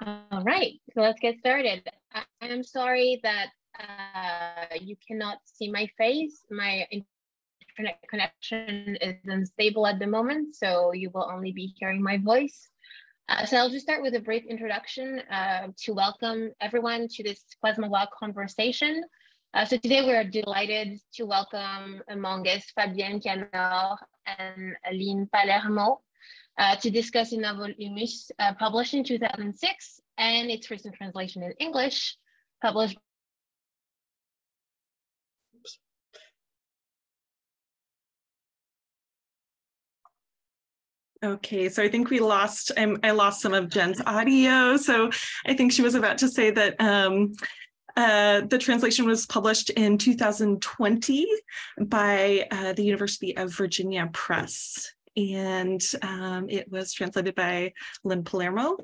All right, so let's get started. I'm sorry that you cannot see my face. My internet connection is unstable at the moment, so you will only be hearing my voice. So I'll just start with a brief introduction to welcome everyone to this Kwazmawa conversation. So today we are delighted to welcome among us Fabienne Canor and Aline Palermo to discuss a novel Humus published in 2006 and its recent translation in English, published. Okay, so I think we lost, I lost some of Jen's audio. So I think she was about to say that the translation was published in 2020 by the University of Virginia Press. And it was translated by Lynn Palermo.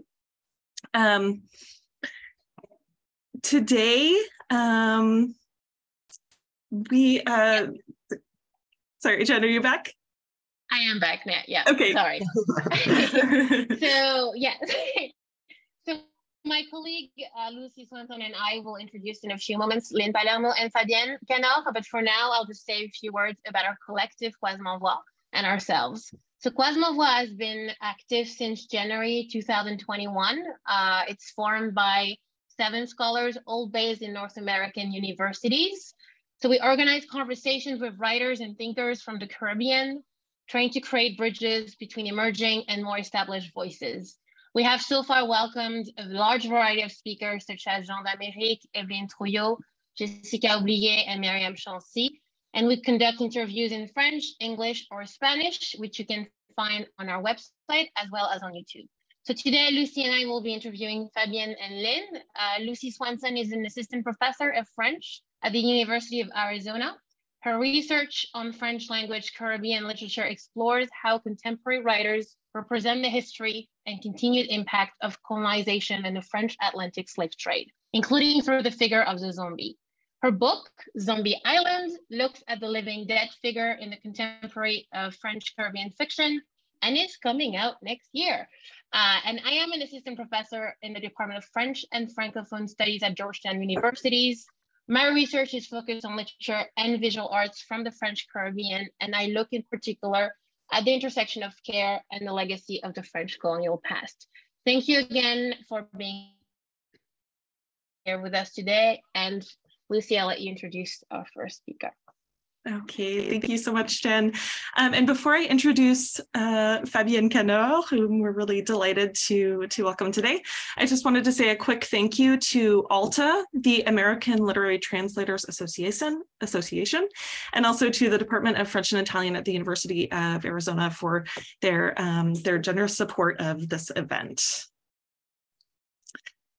Today, sorry, Jen, are you back? I am back now, yeah. Okay. Sorry. So, yes. So my colleague, Lucy Swanson, and I will introduce in a few moments Lynn Palermo and Fabienne Canor, but for now, I'll just say a few words about our collective Kwazmawa and ourselves. So Kwazmawa has been active since January 2021. It's formed by 7 scholars, all based in North American universities. So we organize conversations with writers and thinkers from the Caribbean, trying to create bridges between emerging and more established voices. We have so far welcomed a large variety of speakers such as Jean d'Amérique, Evelyne Trouillot, Jessica Oublié, and Myriam Chancy. And we conduct interviews in French, English, or Spanish, which you can find on our website as well as on YouTube. So today, Lucy and I will be interviewing Fabienne and Lynn. Lucy Swanson is an assistant professor of French at the University of Arizona. Her research on French language Caribbean literature explores how contemporary writers represent the history and continued impact of colonization and the French Atlantic slave trade, including through the figure of the zombie. Her book, Zombie Island, looks at the living dead figure in the contemporary French Caribbean fiction and is coming out next year. And I am an assistant professor in the Department of French and Francophone Studies at Georgetown Universities. My research is focused on literature and visual arts from the French Caribbean, and I look in particular at the intersection of care and the legacy of the French colonial past. Thank you again for being here with us today. And Lucy, I'll let you introduce our first speaker. Okay, thank you so much, Jen. And before I introduce Fabienne Canor, whom we're really delighted to welcome today, I just wanted to say a quick thank you to ALTA, the American Literary Translators Association, and also to the Department of French and Italian at the University of Arizona for their generous support of this event.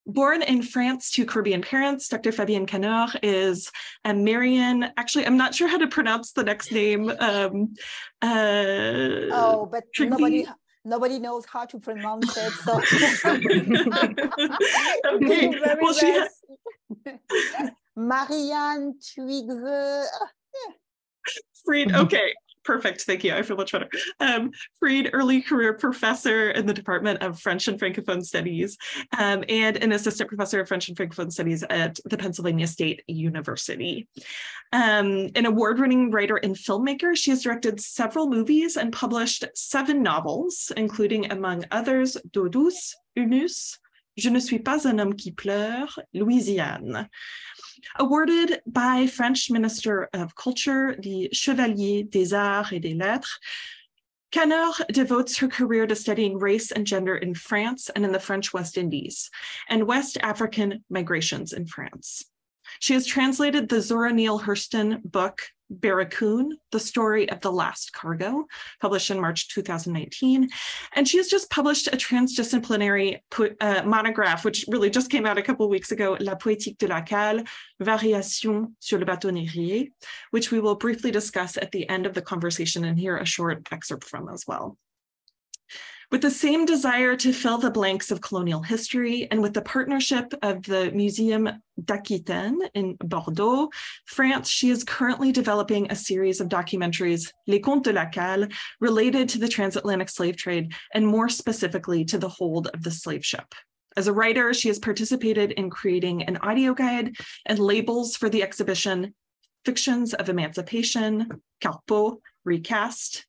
Born in France to Caribbean parents, Dr. Fabienne Canor is a Marian. Actually, I'm not sure how to pronounce the next name. But nobody knows how to pronounce it. So okay. Well, Marianne Twigge. Fried. Okay. Perfect. Thank you. I feel much better. Fried, early career professor in the Department of French and Francophone Studies, and an assistant professor of French and Francophone Studies at the Pennsylvania State University. An award-winning writer and filmmaker, she has directed several movies and published 7 novels, including, among others, D'eau douce, Humus, Je ne suis pas un homme qui pleure, Louisiane. Awarded by French Minister of Culture, the Chevalier des Arts et des Lettres, Canor devotes her career to studying race and gender in France and in the French West Indies, and West African migrations in France. She has translated the Zora Neale Hurston book, Barracoon, The Story of the Last Cargo, published in March 2019. And she has just published a transdisciplinary monograph, which really just came out a couple of weeks ago, La Poétique de la Cale, Variations sur le bateau négrier, which we will briefly discuss at the end of the conversation and hear a short excerpt from as well. With the same desire to fill the blanks of colonial history, and with the partnership of the Museum d'Aquitaine in Bordeaux, France, she is currently developing a series of documentaries, Les Contes de la Cale, related to the transatlantic slave trade, and more specifically to the hold of the slave ship. As a writer, she has participated in creating an audio guide and labels for the exhibition Fictions of Emancipation, Carpeaux, Recast.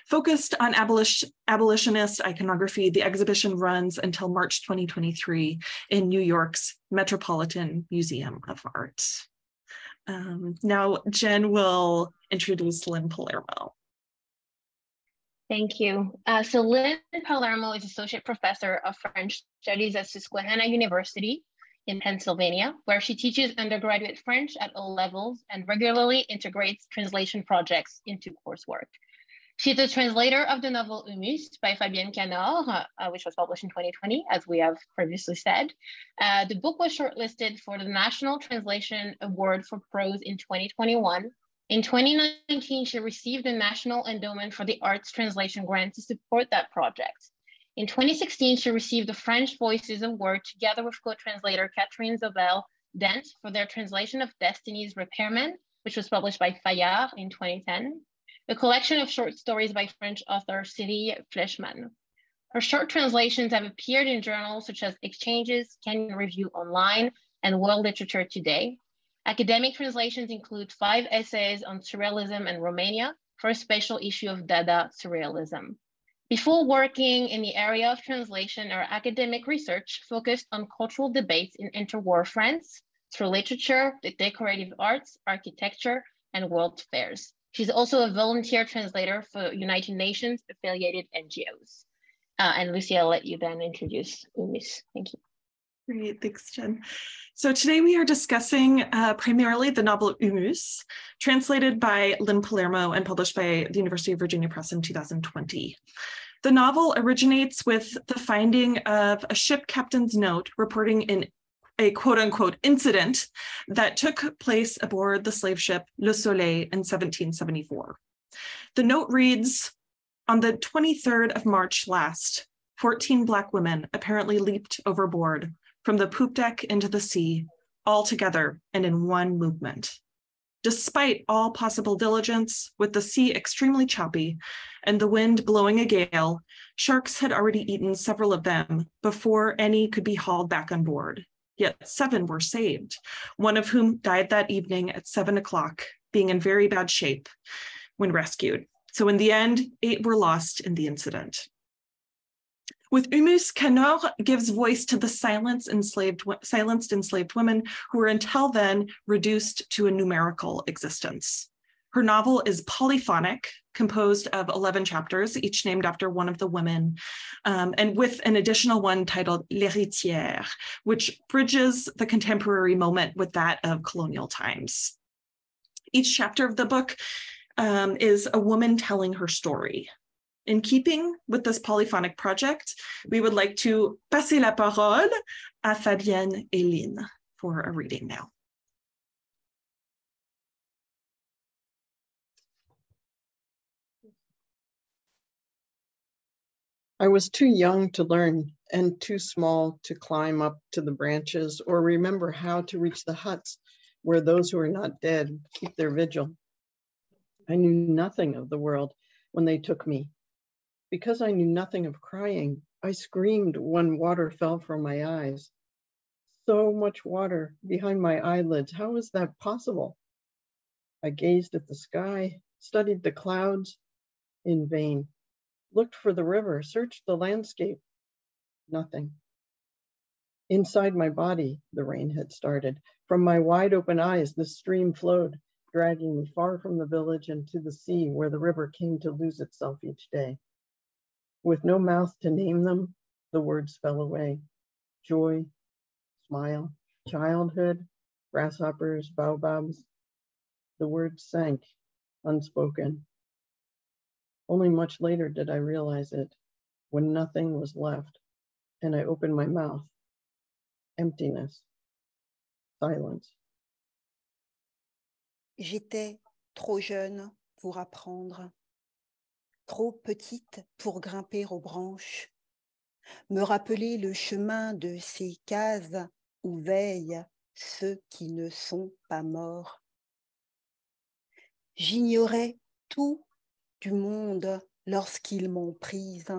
Focused on abolitionist iconography, the exhibition runs until March 2023 in New York's Metropolitan Museum of Art. Now, Jen will introduce Lynn Palermo. Thank you. So Lynn Palermo is Associate Professor of French Studies at Susquehanna University in Pennsylvania, where she teaches undergraduate French at all levels and regularly integrates translation projects into coursework. She is a translator of the novel Humus by Fabienne Canard, which was published in 2020, as we have previously said. The book was shortlisted for the National Translation Award for Prose in 2021. In 2019, she received the National Endowment for the Arts Translation Grant to support that project. In 2016, she received the French Voices Award together with co-translator Catherine Zobel-Dent for their translation of Destiny's Repairman, which was published by Fayard in 2010. A collection of short stories by French author Sylvie Fleischmann. Her short translations have appeared in journals such as Exchanges, Kenyon Review Online, and World Literature Today. Academic translations include 5 essays on surrealism and Romania for a special issue of Dada Surrealism. Before working in the area of translation, her academic research focused on cultural debates in interwar France through literature, the decorative arts, architecture, and world fairs. She's also a volunteer translator for United Nations affiliated NGOs. And Lucy, I'll let you then introduce Humus. Thank you. Great, thanks, Jen. So today we are discussing primarily the novel Humus, translated by Lynn Palermo and published by the University of Virginia Press in 2020. The novel originates with the finding of a ship captain's note reporting in a quote-unquote incident that took place aboard the slave ship Le Soleil in 1774. The note reads, on the 23rd of March last, 14 Black women apparently leaped overboard from the poop deck into the sea, all together and in one movement. Despite all possible diligence, with the sea extremely choppy and the wind blowing a gale, sharks had already eaten several of them before any could be hauled back on board. Yet 7 were saved, one of whom died that evening at 7 o'clock, being in very bad shape when rescued. So in the end, 8 were lost in the incident. With Humus, Canard gives voice to the silenced enslaved women who were until then reduced to a numerical existence. Her novel is polyphonic, composed of 11 chapters, each named after one of the women, and with an additional one titled L'Héritière, which bridges the contemporary moment with that of colonial times. Each chapter of the book is a woman telling her story. In keeping with this polyphonic project, we would like to passer la parole à Fabienne et Lynn for a reading now. I was too young to learn and too small to climb up to the branches or remember how to reach the huts where those who are not dead keep their vigil. I knew nothing of the world when they took me. Because I knew nothing of crying, I screamed when water fell from my eyes. So much water behind my eyelids, how is that possible? I gazed at the sky, studied the clouds in vain. Looked for the river, searched the landscape, nothing. Inside my body, the rain had started. From my wide open eyes, the stream flowed, dragging me far from the village and to the sea where the river came to lose itself each day. With no mouth to name them, the words fell away. Joy, smile, childhood, grasshoppers, baobabs. The words sank, unspoken. Only much later did I realize it, when nothing was left, and I opened my mouth. Emptiness, silence. J'étais trop jeune pour apprendre, trop petite pour grimper aux branches, me rappeler le chemin de ces cases où veillent ceux qui ne sont pas morts. J'ignorais tout du monde lorsqu'ils m'ont prise.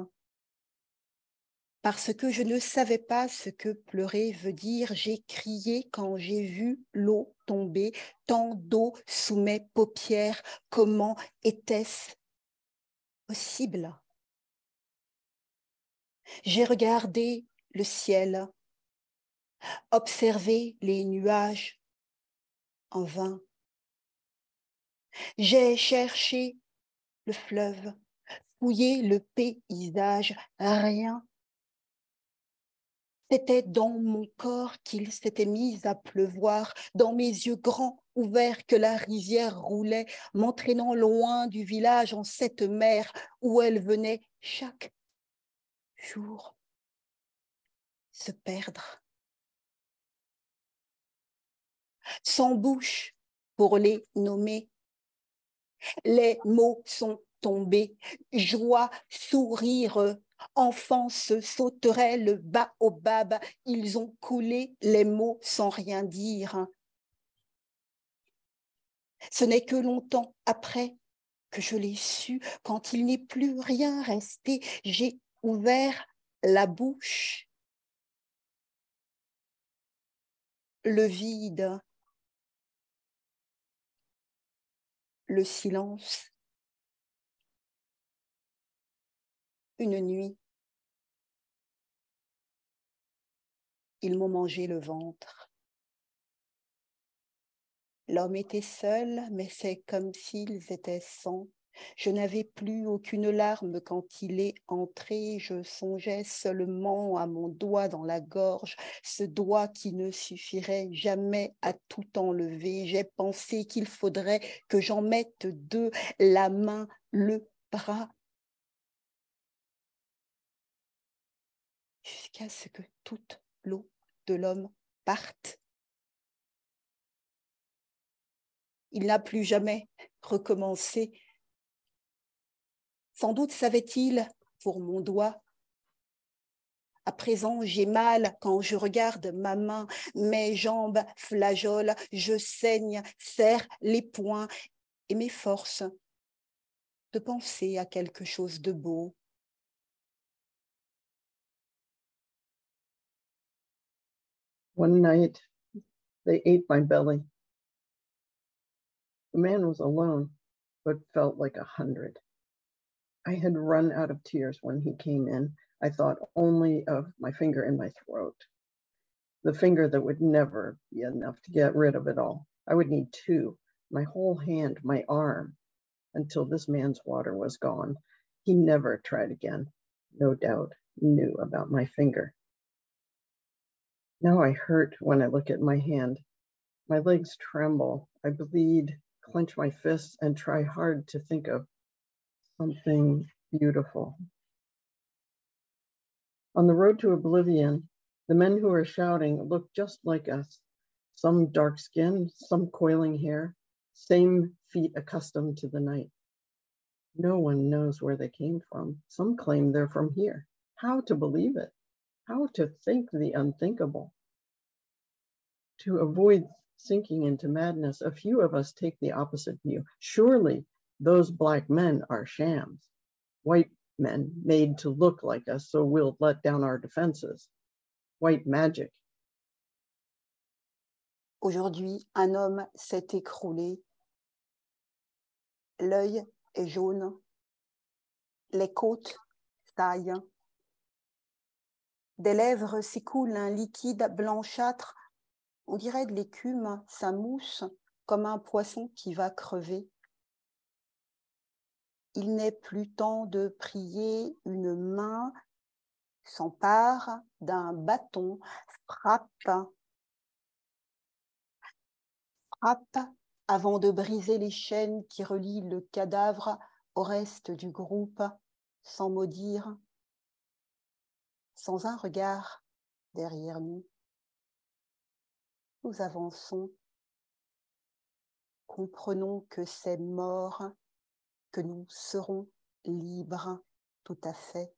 Parce que je ne savais pas ce que pleurer veut dire, j'ai crié quand j'ai vu l'eau tomber, tant d'eau sous mes paupières. Comment était-ce possible? J'ai regardé le ciel, observé les nuages en vain. J'ai cherché le fleuve, fouillé le paysage, rien. C'était dans mon corps qu'il s'était mis à pleuvoir, dans mes yeux grands ouverts que la rivière roulait, m'entraînant loin du village en cette mer où elle venait chaque jour se perdre. Sans bouche pour les nommer, les mots sont tombés, joie, sourire, enfance, sauterelle, baobab, ils ont coulé les mots sans rien dire. Ce n'est que longtemps après que je l'ai su, quand il n'est plus rien resté, j'ai ouvert la bouche. Le vide, le silence, une nuit. Ils m'ont mangé le ventre. L'homme était seul, mais c'est comme s'ils étaient 100. Je n'avais plus aucune larme quand il est entré. Je songeais seulement à mon doigt dans la gorge, ce doigt qui ne suffirait jamais à tout enlever. J'ai pensé qu'il faudrait que j'en mette deux, la main, le bras, jusqu'à ce que toute l'eau de l'homme parte. Il n'a plus jamais recommencé. Sans doute savait-il pour mon doigt. À présent, j'ai mal quand je regarde ma main, mes jambes flageolent, je saigne, serre les poings et m'efforce de penser à quelque chose de beau. One night, they ate my belly. The man was alone, but felt like 100. I had run out of tears when he came in. I thought only of my finger in my throat, the finger that would never be enough to get rid of it all. I would need two, my whole hand, my arm, until this man's water was gone. He never tried again, no doubt, knew about my finger. Now I hurt when I look at my hand. My legs tremble. I bleed, clench my fists, and try hard to think of something beautiful. On the road to oblivion, the men who are shouting look just like us. Some dark skin, some coiling hair, same feet accustomed to the night. No one knows where they came from. Some claim they're from here. How to believe it? How to think the unthinkable? To avoid sinking into madness, a few of us take the opposite view. Surely those Black men are shams, white men made to look like us, so we'll let down our defenses. White magic. Aujourd'hui, un homme s'est écroulé. L'œil est jaune. Les côtes taillent. Des lèvres s'écoule un liquide blanchâtre. On dirait de l'écume, ça mousse comme un poisson qui va crever. Il n'est plus temps de prier, une main s'empare d'un bâton, frappe avant de briser les chaînes qui relient le cadavre au reste du groupe, sans mot dire, sans un regard derrière nous. Nous avançons, comprenons que c'est mort, que nous serons libres, tout à fait.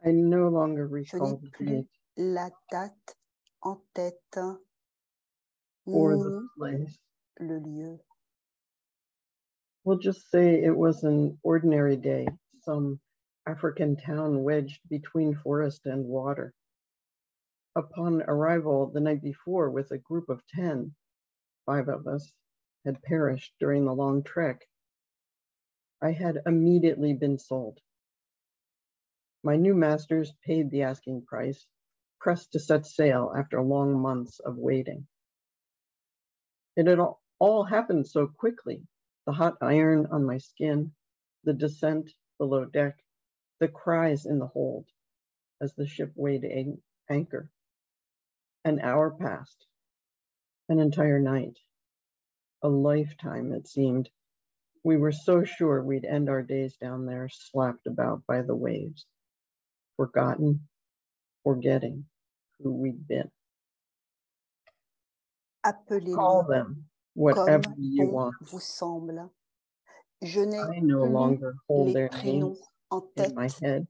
I no longer Je n'ai recall the plus date la date en tête, or ni the place. le lieu. We'll just say it was an ordinary day, some African town wedged between forest and water. Upon arrival the night before with a group of 10, 5 of us had perished during the long trek. I had immediately been sold. My new masters paid the asking price, pressed to set sail after long months of waiting. It had all happened so quickly. The hot iron on my skin, the descent below deck, the cries in the hold as the ship weighed anchor. An hour passed, an entire night, a lifetime it seemed. We were so sure we'd end our days down there, slapped about by the waves, forgotten, forgetting who we'd been. Call Appelez-les them whatever comme you bon want. vous semble. Je n'ai I no plus longer hold les their prénoms names en in my tête, head.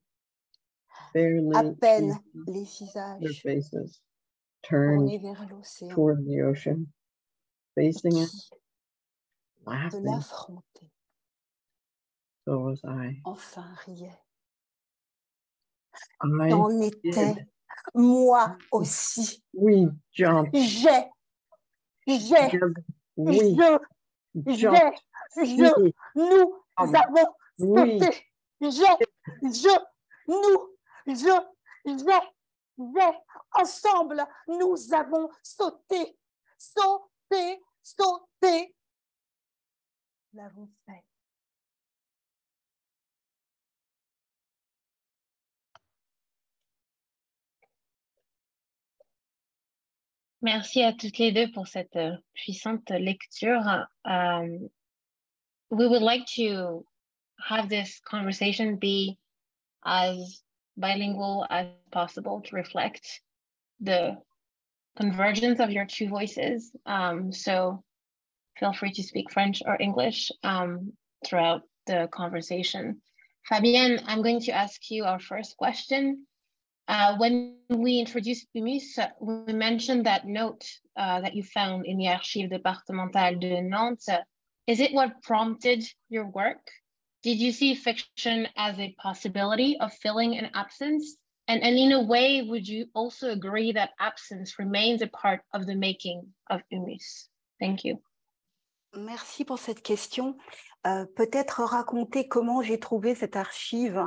Barely à peine see les their visages faces turned tournés vers l'océan toward the ocean, et facing it, qui, de laughing. l'affronter, So was I. enfin riait. I C'en était did. moi aussi. We jumped J'ai, together. We je, jumped. He, nous avons we, sauté. J'ai. Ensemble, nous avons sauté. Sauté. Nous l'avons fait. Merci à toutes les deux pour cette puissante lecture. We would like to have this conversation be as bilingual as possible to reflect the convergence of your two voices. So feel free to speak French or English throughout the conversation. Fabienne, I'm going to ask you our first question. When we introduced UMUS, we mentioned that note that you found in the Archives départementales de Nantes. Is it what prompted your work? Did you see fiction as a possibility of filling an absence? And in a way, would you also agree that absence remains a part of the making of UMUS? Thank you. Merci pour cette question. Peut-être raconter comment j'ai trouvé cette archive.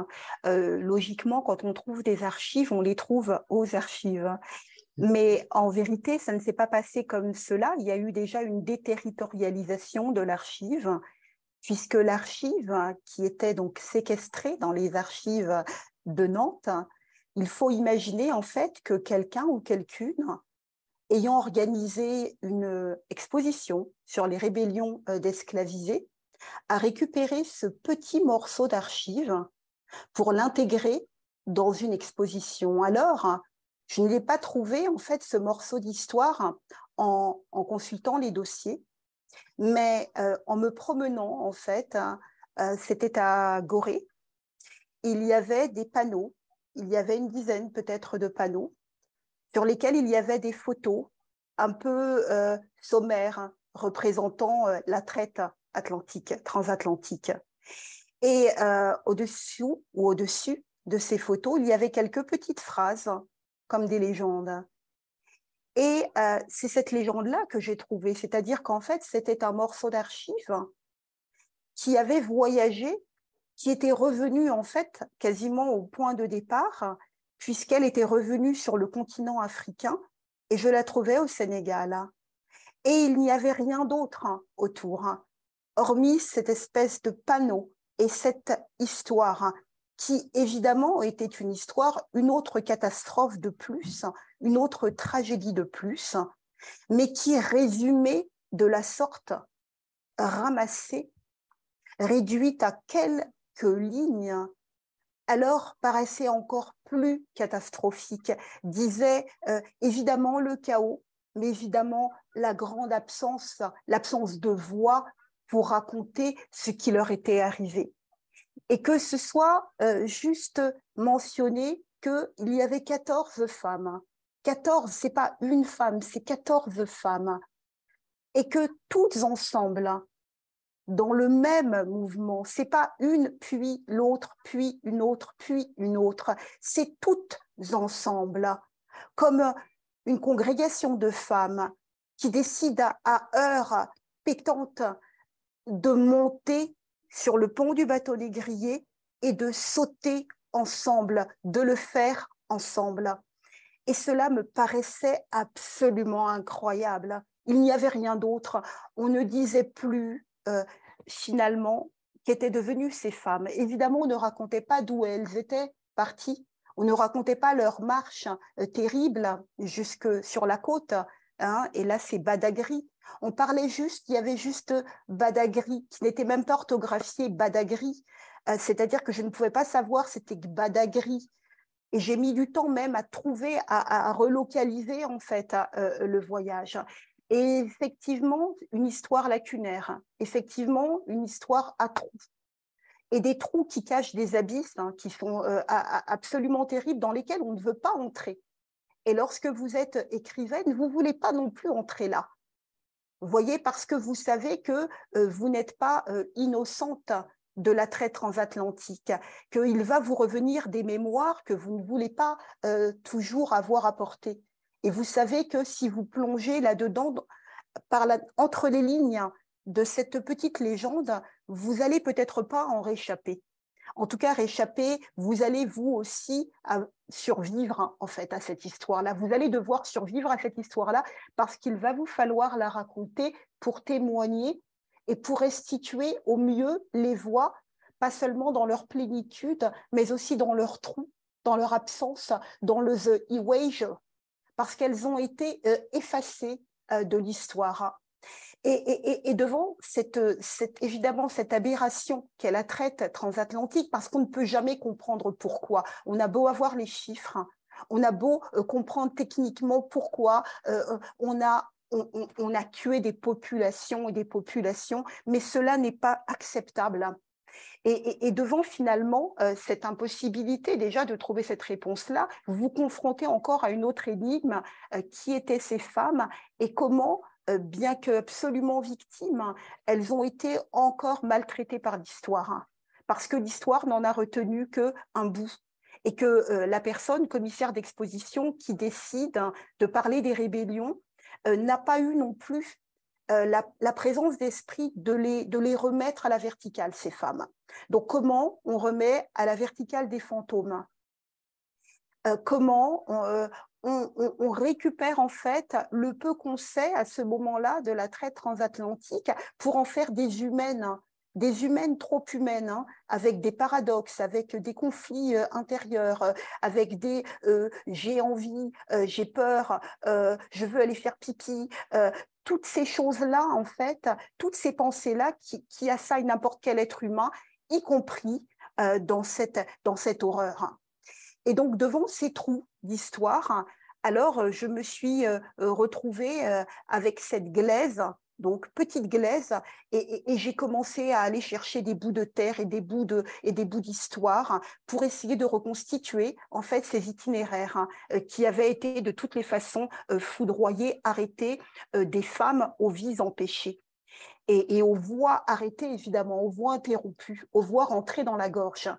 Logiquement, quand on trouve des archives, on les trouve aux archives. Mais en vérité, ça ne s'est pas passé comme cela. Il y a eu déjà une déterritorialisation de l'archive, puisque l'archive qui était donc séquestrée dans les archives de Nantes, il faut imaginer en fait que quelqu'un ou quelqu'une ayant organisé une exposition sur les rébellions d'esclavisés, a récupéré ce petit morceau d'archive pour l'intégrer dans une exposition. Alors, je ne l'ai pas trouvé, en fait, ce morceau d'histoire en consultant les dossiers, mais en me promenant, en fait, c'était à Gorée, il y avait des panneaux, il y avait une dizaine peut-être de panneaux, sur lesquels il y avait des photos un peu sommaires représentant la traite transatlantique. Et au-dessus de ces photos, il y avait quelques petites phrases comme des légendes. Et c'est cette légende-là que j'ai trouvée, c'est-à-dire qu'en fait, c'était un morceau d'archive qui avait voyagé, qui était revenu en fait quasiment au point de départ, puisqu'elle était revenue sur le continent africain et je la trouvais au Sénégal. Et il n'y avait rien d'autre autour, hormis cette espèce de panneau et cette histoire qui, évidemment, était une histoire, une autre catastrophe de plus, une autre tragédie de plus, mais qui résumait de la sorte, ramassée, réduite à quelques lignes, alors paraissait encore plus catastrophique, disait évidemment le chaos, mais évidemment la grande absence, l'absence de voix pour raconter ce qui leur était arrivé. Et que ce soit juste mentionné qu'il y avait 14 femmes. 14, ce n'est pas une femme, c'est 14 femmes. Et que toutes ensemble, dans le même mouvement. C'est pas une, puis l'autre, puis une autre, puis une autre. C'est toutes ensemble, comme une congrégation de femmes qui décident à heure pétante de monter sur le pont du bateau négrier et de sauter ensemble, de le faire ensemble. Et cela me paraissait absolument incroyable. Il n'y avait rien d'autre. On ne disait plus finalement qu'étaient devenues ces femmes. Évidemment, on ne racontait pas d'où elles étaient parties. On ne racontait pas leur marche terrible jusque sur la côte. Hein, et là, c'est Badagry. On parlait juste, il y avait juste Badagry, qui n'était même pas orthographié Badagry. C'est-à-dire que je ne pouvais pas savoir c'était Badagry. Et j'ai mis du temps même à trouver, à relocaliser en fait le voyage. Et effectivement, une histoire lacunaire, effectivement, une histoire à trous. Et des trous qui cachent des abysses qui sont absolument terribles, dans lesquels on ne veut pas entrer. Et lorsque vous êtes écrivaine, vous ne voulez pas non plus entrer là. Vous voyez, parce que vous savez que vous n'êtes pas innocente de la traite transatlantique, qu'il va vous revenir des mémoires que vous ne voulez pas toujours avoir apportées. Et vous savez que si vous plongez là-dedans, entre les lignes de cette petite légende, vous n'allez peut-être pas en réchapper. En tout cas, réchapper, vous allez vous aussi survivre en fait à cette histoire-là. Vous allez devoir survivre à cette histoire-là parce qu'il va vous falloir la raconter pour témoigner et pour restituer au mieux les voix, pas seulement dans leur plénitude, mais aussi dans leur trou, dans leur absence, dans le the erasure, parce qu'elles ont été effacées de l'histoire. Et devant évidemment cette aberration qu'est la traite transatlantique, parce qu'on ne peut jamais comprendre pourquoi. On a beau avoir les chiffres, on a beau comprendre techniquement pourquoi on a tué des populations et des populations, mais cela n'est pas acceptable. Et devant finalement cette impossibilité déjà de trouver cette réponse-là, vous vous confrontez encore à une autre énigme, qui étaient ces femmes et comment, bien que absolument victimes, elles ont été encore maltraitées par l'histoire, parce que l'histoire n'en a retenu qu'un bout. Et que la personne, commissaire d'exposition, qui décide de parler des rébellions, n'a pas eu non plus la présence d'esprit de les remettre à la verticale, ces femmes. Donc, comment on remet à la verticale des fantômes? Comment on récupère en fait le peu qu'on sait à ce moment-là de la traite transatlantique pour en faire des humaines trop humaines, avec des paradoxes, avec des conflits intérieurs, avec des j'ai envie, j'ai peur, je veux aller faire pipi, toutes ces choses-là, en fait, toutes ces pensées-là qui assaillent n'importe quel être humain, y compris dans cette horreur. Et donc, devant ces trous d'histoire, alors je me suis retrouvée avec cette glaise, donc petite glaise, et j'ai commencé à aller chercher des bouts de terre et des bouts d'histoire pour essayer de reconstituer en fait ces itinéraires qui avaient été de toutes les façons foudroyés, arrêtés, des femmes aux vies empêchées. Et aux voix arrêtées, évidemment, aux voix interrompues, aux voix rentrées dans la gorge.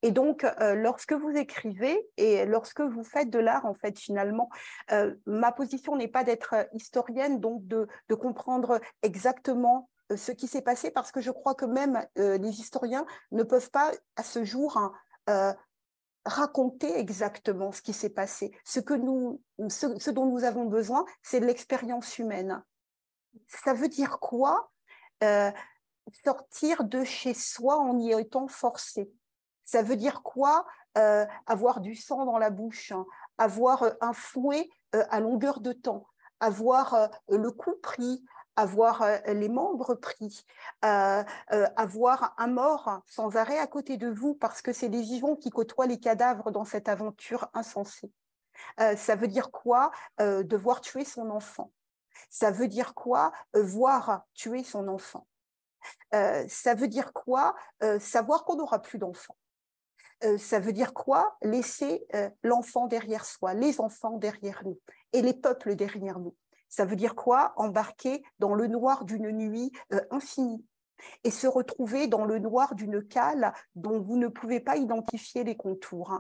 Et donc, lorsque vous écrivez et lorsque vous faites de l'art, en fait, finalement, ma position n'est pas d'être historienne, donc de comprendre exactement ce qui s'est passé, parce que je crois que même les historiens ne peuvent pas, à ce jour, raconter exactement ce qui s'est passé. Ce dont nous avons besoin, c'est de l'expérience humaine. Ça veut dire quoi sortir de chez soi en y étant forcé? Ça veut dire quoi avoir du sang dans la bouche, avoir un fouet à longueur de temps, avoir le cou pris, avoir les membres pris, avoir un mort sans arrêt à côté de vous parce que c'est les vivants qui côtoient les cadavres dans cette aventure insensée. Ça veut dire quoi devoir tuer son enfant? Ça veut dire quoi voir tuer son enfant? Ça veut dire quoi savoir qu'on n'aura plus d'enfants? Ça veut dire quoi laisser l'enfant derrière soi, les enfants derrière nous et les peuples derrière nous? Ça veut dire quoi embarquer dans le noir d'une nuit infinie? et se retrouver dans le noir d'une cale dont vous ne pouvez pas identifier les contours.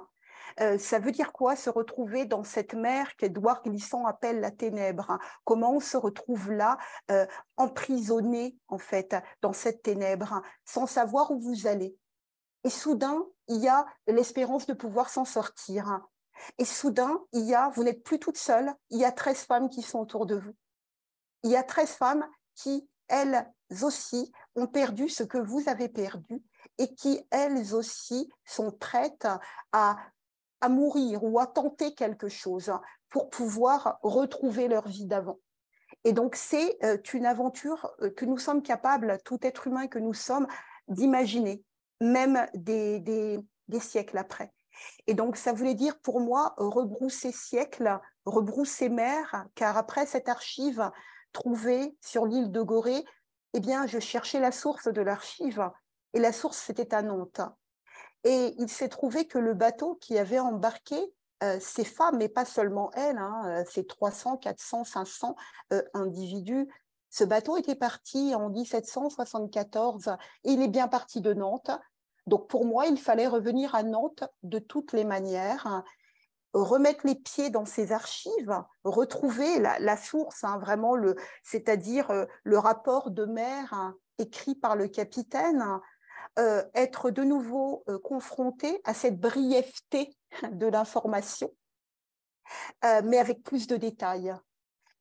Ça veut dire quoi, se retrouver dans cette mer qu'Édouard Glissant appelle la ténèbre? Comment on se retrouve là, emprisonné en fait dans cette ténèbre, sans savoir où vous allez? Et soudain, il y a l'espérance de pouvoir s'en sortir. Et soudain, vous n'êtes plus toute seule, il y a 13 femmes qui sont autour de vous. Il y a 13 femmes qui, elles aussi, ont perdu ce que vous avez perdu et qui, elles aussi, sont prêtes à mourir ou à tenter quelque chose pour pouvoir retrouver leur vie d'avant. Et donc, c'est une aventure que nous sommes capables, tout être humain que nous sommes, d'imaginer, même des siècles après. Et donc, ça voulait dire pour moi rebrousser siècles, rebrousser mer, car après cette archive trouvée sur l'île de Gorée, eh bien, je cherchais la source de l'archive, et la source, c'était à Nantes. Et il s'est trouvé que le bateau qui avait embarqué ces femmes, et pas seulement elles, ces 300, 400, 500 individus, ce bateau était parti en 1774 et il est bien parti de Nantes. Donc pour moi, il fallait revenir à Nantes de toutes les manières, remettre les pieds dans ces archives, retrouver la source, vraiment, c'est-à-dire le rapport de mer écrit par le capitaine, être de nouveau confronté à cette brièveté de l'information, mais avec plus de détails.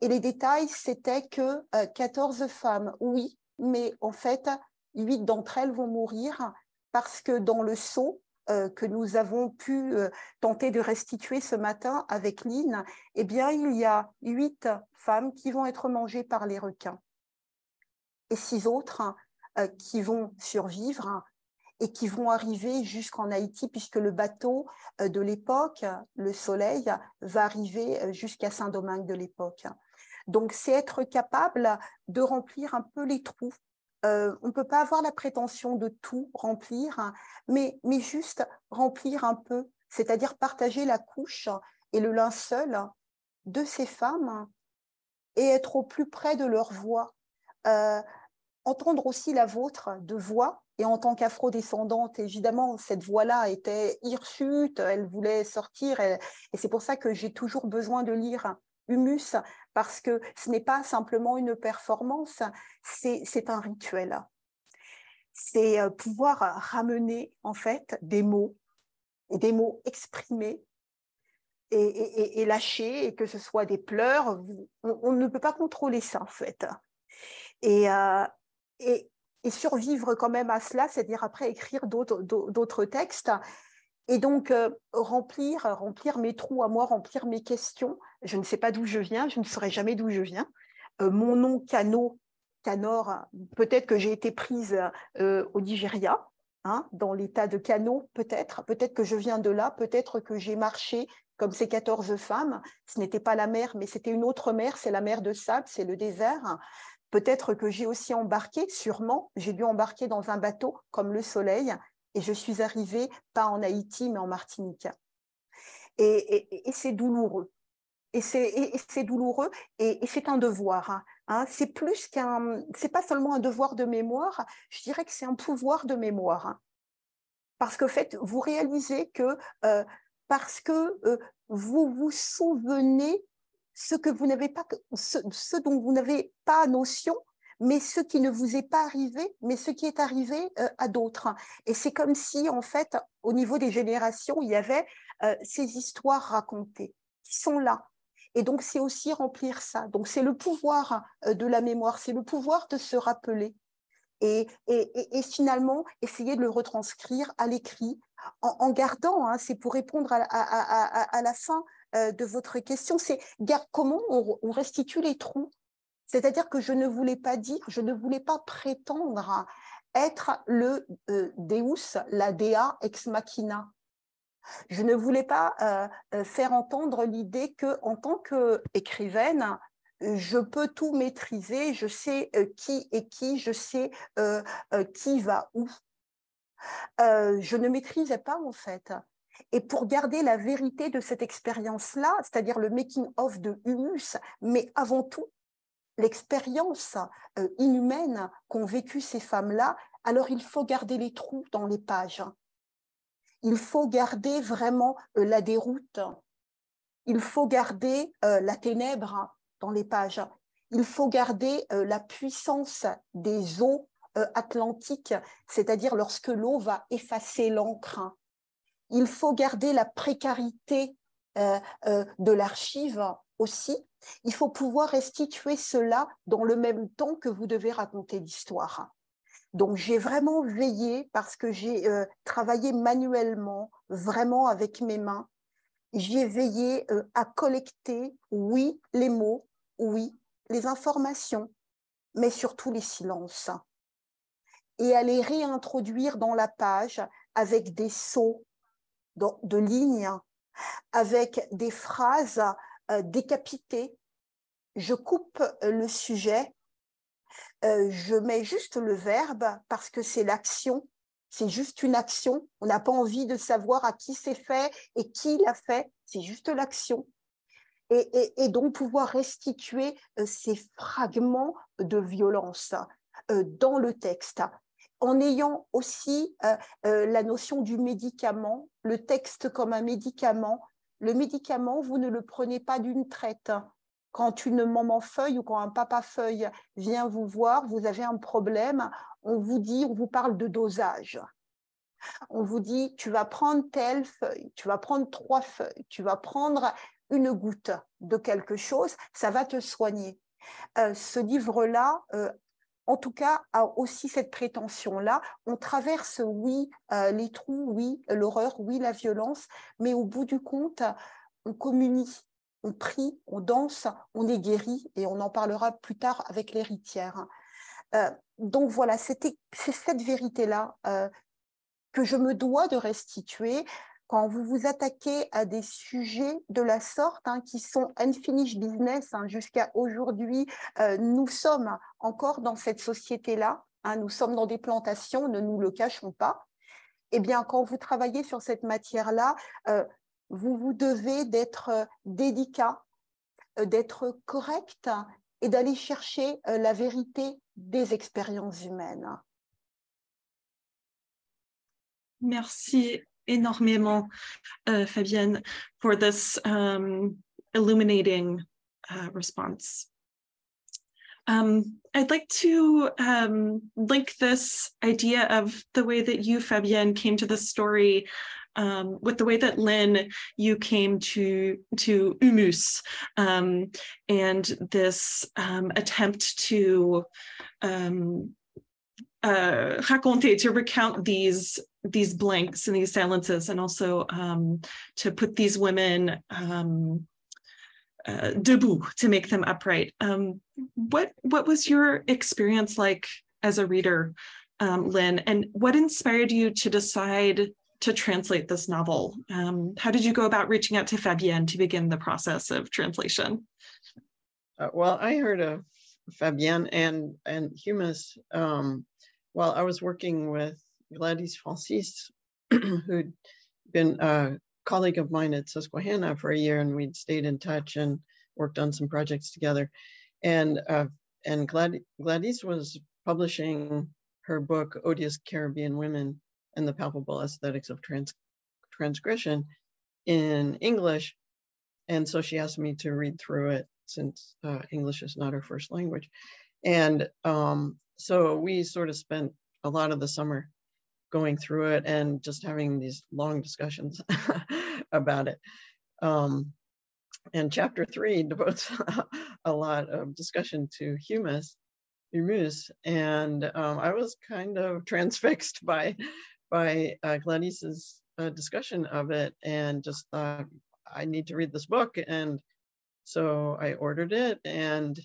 Et les détails, c'était que 14 femmes, oui, mais en fait, 8 d'entre elles vont mourir parce que dans le seau que nous avons pu tenter de restituer ce matin avec Lynn, eh bien, il y a 8 femmes qui vont être mangées par les requins et 6 autres qui vont survivre et qui vont arriver jusqu'en Haïti, puisque le bateau de l'époque, le Soleil, va arriver jusqu'à Saint-Domingue de l'époque. Donc, c'est être capable de remplir un peu les trous. On ne peut pas avoir la prétention de tout remplir, mais juste remplir un peu, c'est-à-dire partager la couche et le linceul de ces femmes et être au plus près de leur voix. Entendre aussi la vôtre de voix, et en tant qu'afro-descendante, évidemment, cette voix-là était hirsute, elle voulait sortir, et c'est pour ça que j'ai toujours besoin de lire Humus, parce que ce n'est pas simplement une performance, c'est un rituel. C'est pouvoir ramener, en fait, des mots exprimés et lâchés, et que ce soit des pleurs, on ne peut pas contrôler ça, en fait. Et survivre quand même à cela, c'est-à-dire après écrire d'autres textes, et donc remplir mes trous à moi, remplir mes questions. Je ne sais pas d'où je viens, je ne saurai jamais d'où je viens. Mon nom Kanor, peut-être que j'ai été prise au Nigeria, dans l'état de Kano, peut-être que je viens de là, peut-être que j'ai marché comme ces 14 femmes. Ce n'était pas la mer, mais c'était une autre mer, c'est la mer de sable, c'est le désert. Peut-être que j'ai aussi embarqué, sûrement, j'ai dû embarquer dans un bateau comme le Soleil, et je suis arrivée, pas en Haïti, mais en Martinique. Et c'est douloureux. Et c'est douloureux, et c'est un devoir. C'est plus c'est pas seulement un devoir de mémoire, je dirais que c'est un pouvoir de mémoire. Parce que, en fait, vous réalisez que parce que vous vous souvenez ce dont vous n'avez pas notion, mais ce qui ne vous est pas arrivé, mais ce qui est arrivé à d'autres. Et c'est comme si, en fait, au niveau des générations, il y avait ces histoires racontées qui sont là. Et donc, c'est aussi remplir ça. Donc, c'est le pouvoir de la mémoire, c'est le pouvoir de se rappeler. Et finalement, essayer de le retranscrire à l'écrit, en gardant, c'est pour répondre à la fin de votre question, c'est comment on restitue les trous. C'est-à-dire que je ne voulais pas dire, je ne voulais pas prétendre être le Deus, la Dea ex machina. Je ne voulais pas faire entendre l'idée qu'en tant qu'écrivaine, je peux tout maîtriser, je sais qui est qui, je sais qui va où. Je ne maîtrisais pas, en fait. Et pour garder la vérité de cette expérience-là, c'est-à-dire le making-of de Humus, mais avant tout, l'expérience inhumaine qu'ont vécu ces femmes-là, alors il faut garder les trous dans les pages. Il faut garder vraiment la déroute. Il faut garder la ténèbre dans les pages. Il faut garder la puissance des eaux atlantiques, c'est-à-dire lorsque l'eau va effacer l'encre. Il faut garder la précarité de l'archive aussi. Il faut pouvoir restituer cela dans le même temps que vous devez raconter l'histoire. Donc, j'ai vraiment veillé parce que j'ai travaillé manuellement, vraiment avec mes mains. J'ai veillé à collecter, oui, les mots, oui, les informations, mais surtout les silences. Et à les réintroduire dans la page avec des sauts de lignes, avec des phrases décapitées. Je coupe le sujet, je mets juste le verbe parce que c'est l'action, c'est juste une action. On n'a pas envie de savoir à qui c'est fait et qui l'a fait, c'est juste l'action. Et donc pouvoir restituer ces fragments de violence dans le texte, en ayant aussi la notion du médicament, le texte comme un médicament. Le médicament, vous ne le prenez pas d'une traite. Quand une maman feuille ou quand un papa feuille vient vous voir, vous avez un problème, on vous dit, on vous parle de dosage. On vous dit, tu vas prendre telle feuille, tu vas prendre 3 feuilles, tu vas prendre une goutte de quelque chose, ça va te soigner. Ce livre-là, en tout cas, a aussi cette prétention-là. On traverse, oui, les trous, oui, l'horreur, oui, la violence, mais au bout du compte, on communie, on prie, on danse, on est guéri, et on en parlera plus tard avec l'héritière. Donc voilà, c'est cette vérité-là que je me dois de restituer quand vous vous attaquez à des sujets de la sorte, qui sont unfinished business, jusqu'à aujourd'hui, nous sommes encore dans cette société-là, nous sommes dans des plantations, ne nous le cachons pas. Eh bien, quand vous travaillez sur cette matière-là, vous vous devez d'être délicat, d'être correct et d'aller chercher la vérité des expériences humaines. Merci énormément, Fabienne, for this illuminating response. I'd like to link this idea of the way that you, Fabienne, came to this story with the way that, Lynn, you came to Humus and this attempt to raconter, to recount these blanks and these silences, and also to put these women debout, to make them upright. What was your experience like as a reader, Lynn, and what inspired you to decide to translate this novel? How did you go about reaching out to Fabienne to begin the process of translation? Well, I heard of Fabienne and Humus while I was working with Gladys Francis, who'd been a colleague of mine at Susquehanna for a year, and we'd stayed in touch and worked on some projects together. And Gladys was publishing her book, Odious Caribbean Women and the Palpable Aesthetics of Transgression, in English. And so she asked me to read through it since English is not her first language. And so we sort of spent a lot of the summer going through it and just having these long discussions about it. And chapter 3 devotes a lot of discussion to Humus, and I was kind of transfixed by Gladys's discussion of it, and just thought, I need to read this book. And so I ordered it, and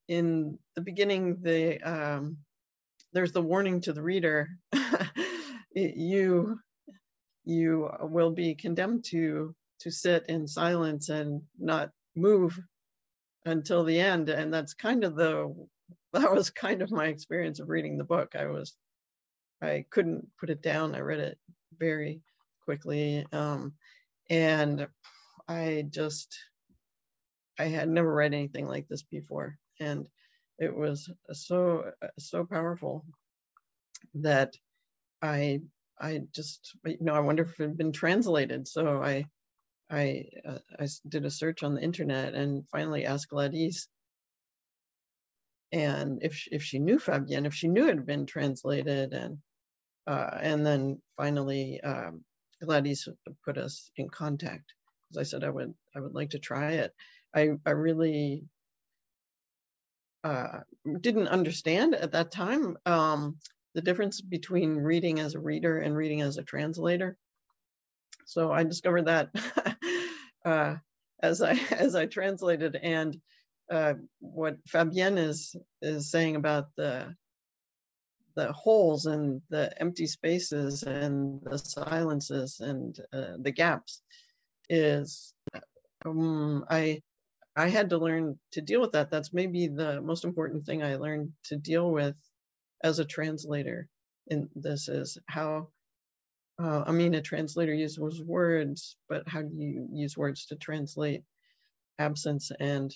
in the beginning, there's the warning to the reader, you will be condemned to sit in silence and not move until the end. And that was kind of my experience of reading the book. I couldn't put it down. I read it very quickly. And I had never read anything like this before. And it was so powerful that I just, you know, I wonder if it had been translated. So I did a search on the internet and finally asked Gladys, and if she knew Fabienne, if she knew it had been translated, and then finally Gladys put us in contact, because I said I would like to try it. I really didn't understand at that time the difference between reading as a reader and reading as a translator. So I discovered that as I translated, and what Fabienne is saying about the holes and the empty spaces and the silences and the gaps is, I had to learn to deal with that. That's maybe the most important thing I learned to deal with as a translator. And this is how, I mean, a translator uses words, but how do you use words to translate absence and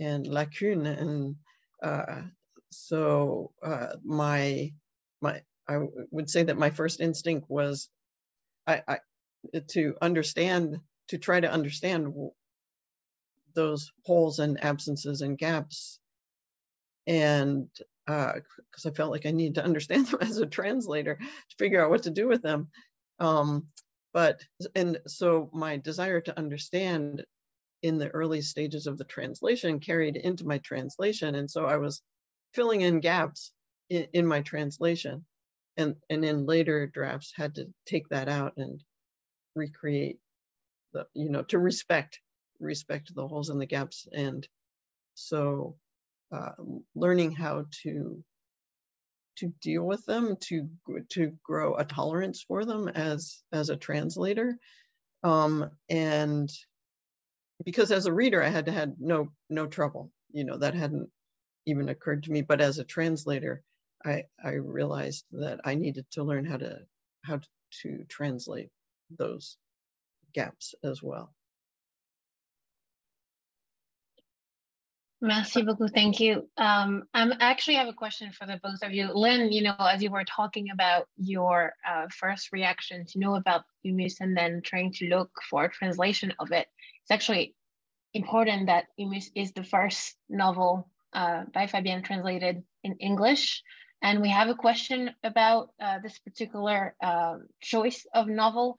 lacune? And so I would say that my first instinct was to try to understand those holes and absences and gaps, and because I felt like I needed to understand them as a translator to figure out what to do with them. And so my desire to understand in the early stages of the translation carried into my translation, and so I was filling in gaps in my translation, and in later drafts had to take that out and recreate the, you know, to respect the holes and the gaps. And so learning how to deal with them, to grow a tolerance for them as a translator, and because as a reader I had no trouble, you know, that hadn't even occurred to me, but as a translator I realized that I needed to learn how to translate those gaps as well. Merci beaucoup. Thank you. I actually have a question for the both of you. Lynn, you know, as you were talking about your first reaction to know about Humus and then trying to look for a translation of it, it's actually important that Humus is the first novel by Fabienne translated in English. And we have a question about this particular choice of novel.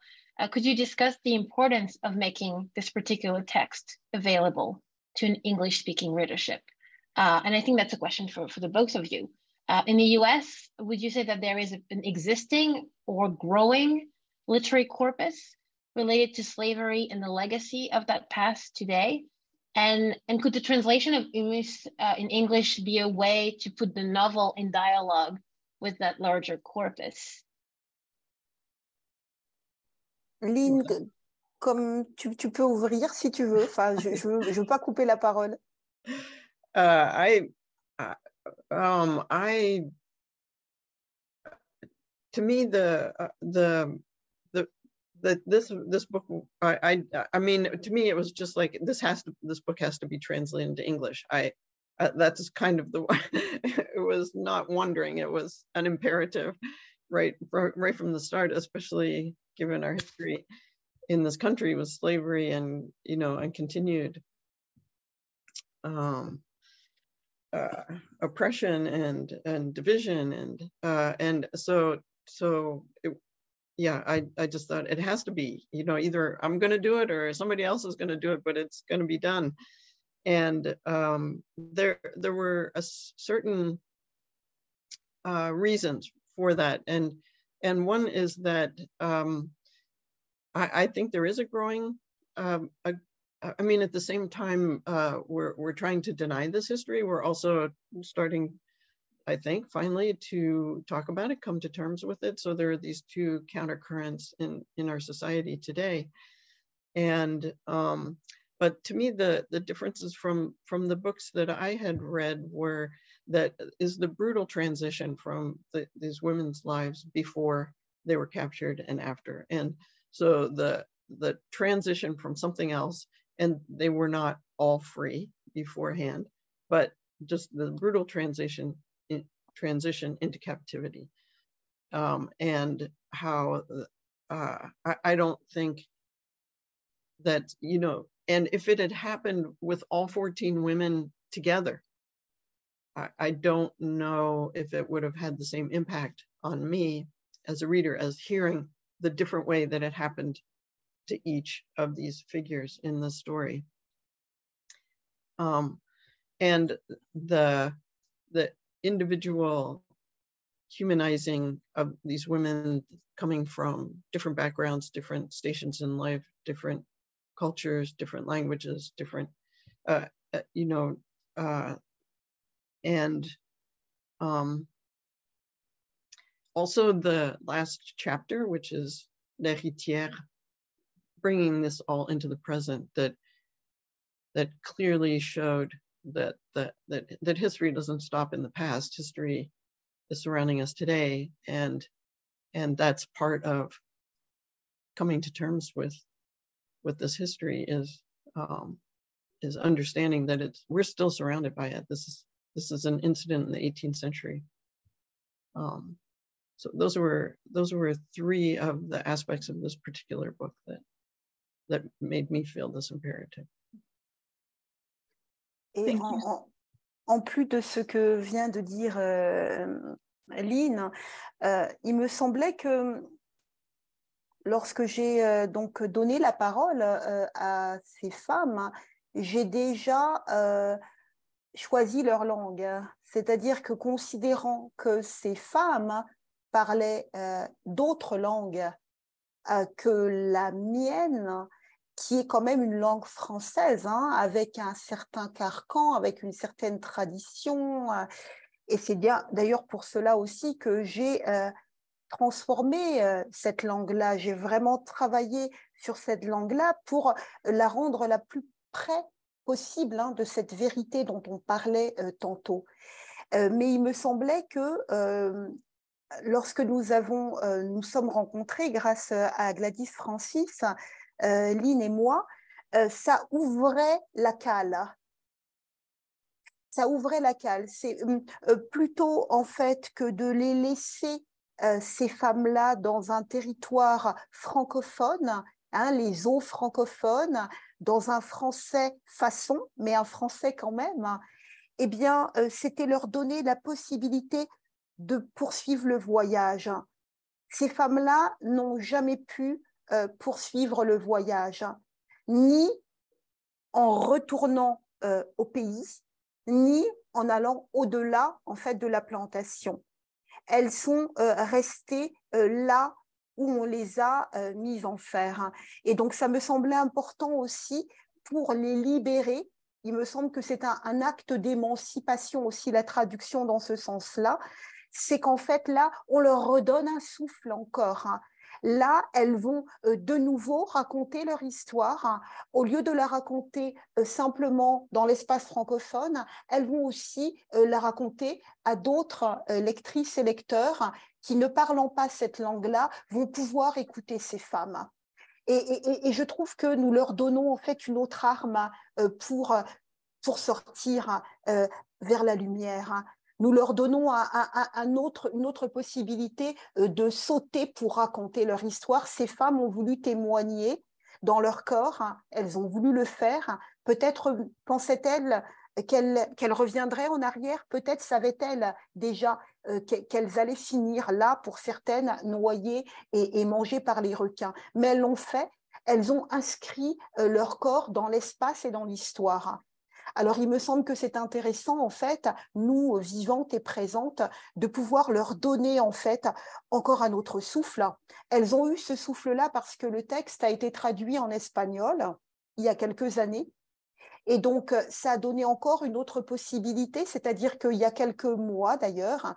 Could you discuss the importance of making this particular text available to an English-speaking readership? And I think that's a question for the both of you. In the US, would you say that there is an existing or growing literary corpus related to slavery and the legacy of that past today? And could the translation of Humus in English be a way to put the novel in dialogue with that larger corpus? Lynn, comme tu peux ouvrir si tu veux. Enfin, je veux pas couper la parole. To me, this book, I mean, to me, it was just like this book has to be translated into English. That's kind of it was not wondering. It was an imperative, right from the start, especially given our history in this country with slavery and, you know, and continued oppression and division, and so yeah, I just thought it has to be, you know, either I'm going to do it or somebody else is going to do it, but it's going to be done. And there were a certain reasons for that, and one is that I think there is a growing, I mean, at the same time, we're trying to deny this history. We're also starting, I think, finally to talk about it, come to terms with it. So there are these two countercurrents in our society today. And but to me, the differences from the books that I had read were that is the brutal transition from these women's lives before they were captured and after. And so the transition from something else, and they were not all free beforehand, but just the brutal transition into captivity, and how I don't think that, you know, and if it had happened with all 14 women together, I don't know if it would have had the same impact on me as a reader as hearing the different way that it happened to each of these figures in the story. And the individual humanizing of these women coming from different backgrounds, different stations in life, different cultures, different languages, different, you know, and also the last chapter, which is L'Héritière, bringing this all into the present, that clearly showed that history doesn't stop in the past. History is surrounding us today, and that's part of coming to terms with this history is understanding that we're still surrounded by it. This is an incident in the 18th century. So those were three of the aspects of this particular book that made me feel this imperative. Et en plus de ce que vient de dire Lynn, il me semblait que lorsque j'ai donc donné la parole à ces femmes, j'ai déjà choisi leur langue. C'est-à-dire que considérant que ces femmes parlaient d'autres langues que la mienne, qui est quand même une langue française, hein, avec un certain carcan, avec une certaine tradition. Et c'est bien d'ailleurs pour cela aussi que j'ai transformé cette langue-là. J'ai vraiment travaillé sur cette langue-là pour la rendre la plus près possible, hein, de cette vérité dont on parlait tantôt. Mais il me semblait que lorsque nous sommes rencontrés grâce à Gladys Francis, Lynn et moi, ça ouvrait la cale. Ça ouvrait la cale. C'est plutôt en fait que de les laisser, ces femmes-là, dans un territoire francophone, hein, les eaux francophones, dans un français façon, mais un français quand même, eh bien, c'était leur donner la possibilité de poursuivre le voyage. Ces femmes-là n'ont jamais pu poursuivre le voyage, ni en retournant au pays, ni en allant au-delà en fait de la plantation. Elles sont restées là où on les a mises en fer. Et donc ça me semblait important aussi pour les libérer. Il me semble que c'est un acte d'émancipation aussi, la traduction dans ce sens-là. C'est qu'en fait là, on leur redonne un souffle encore. Là, elles vont de nouveau raconter leur histoire. Au lieu de la raconter simplement dans l'espace francophone, elles vont aussi la raconter à d'autres lectrices et lecteurs qui, ne parlant pas cette langue-là, vont pouvoir écouter ces femmes. Et je trouve que nous leur donnons en fait une autre arme pour sortir vers la lumière. Nous leur donnons une autre possibilité de sauter pour raconter leur histoire. Ces femmes ont voulu témoigner dans leur corps, elles ont voulu le faire. Peut-être pensaient-elles qu'elles reviendraient en arrière, peut-être savaient-elles déjà qu'elles allaient finir là, pour certaines, noyées et mangées par les requins. Mais elles l'ont fait, elles ont inscrit leur corps dans l'espace et dans l'histoire. Alors, il me semble que c'est intéressant, en fait, nous, vivantes et présentes, de pouvoir leur donner, en fait, encore un autre souffle. Elles ont eu ce souffle-là parce que le texte a été traduit en espagnol il y a quelques années. Et donc, ça a donné encore une autre possibilité, c'est-à-dire qu'il y a quelques mois, d'ailleurs,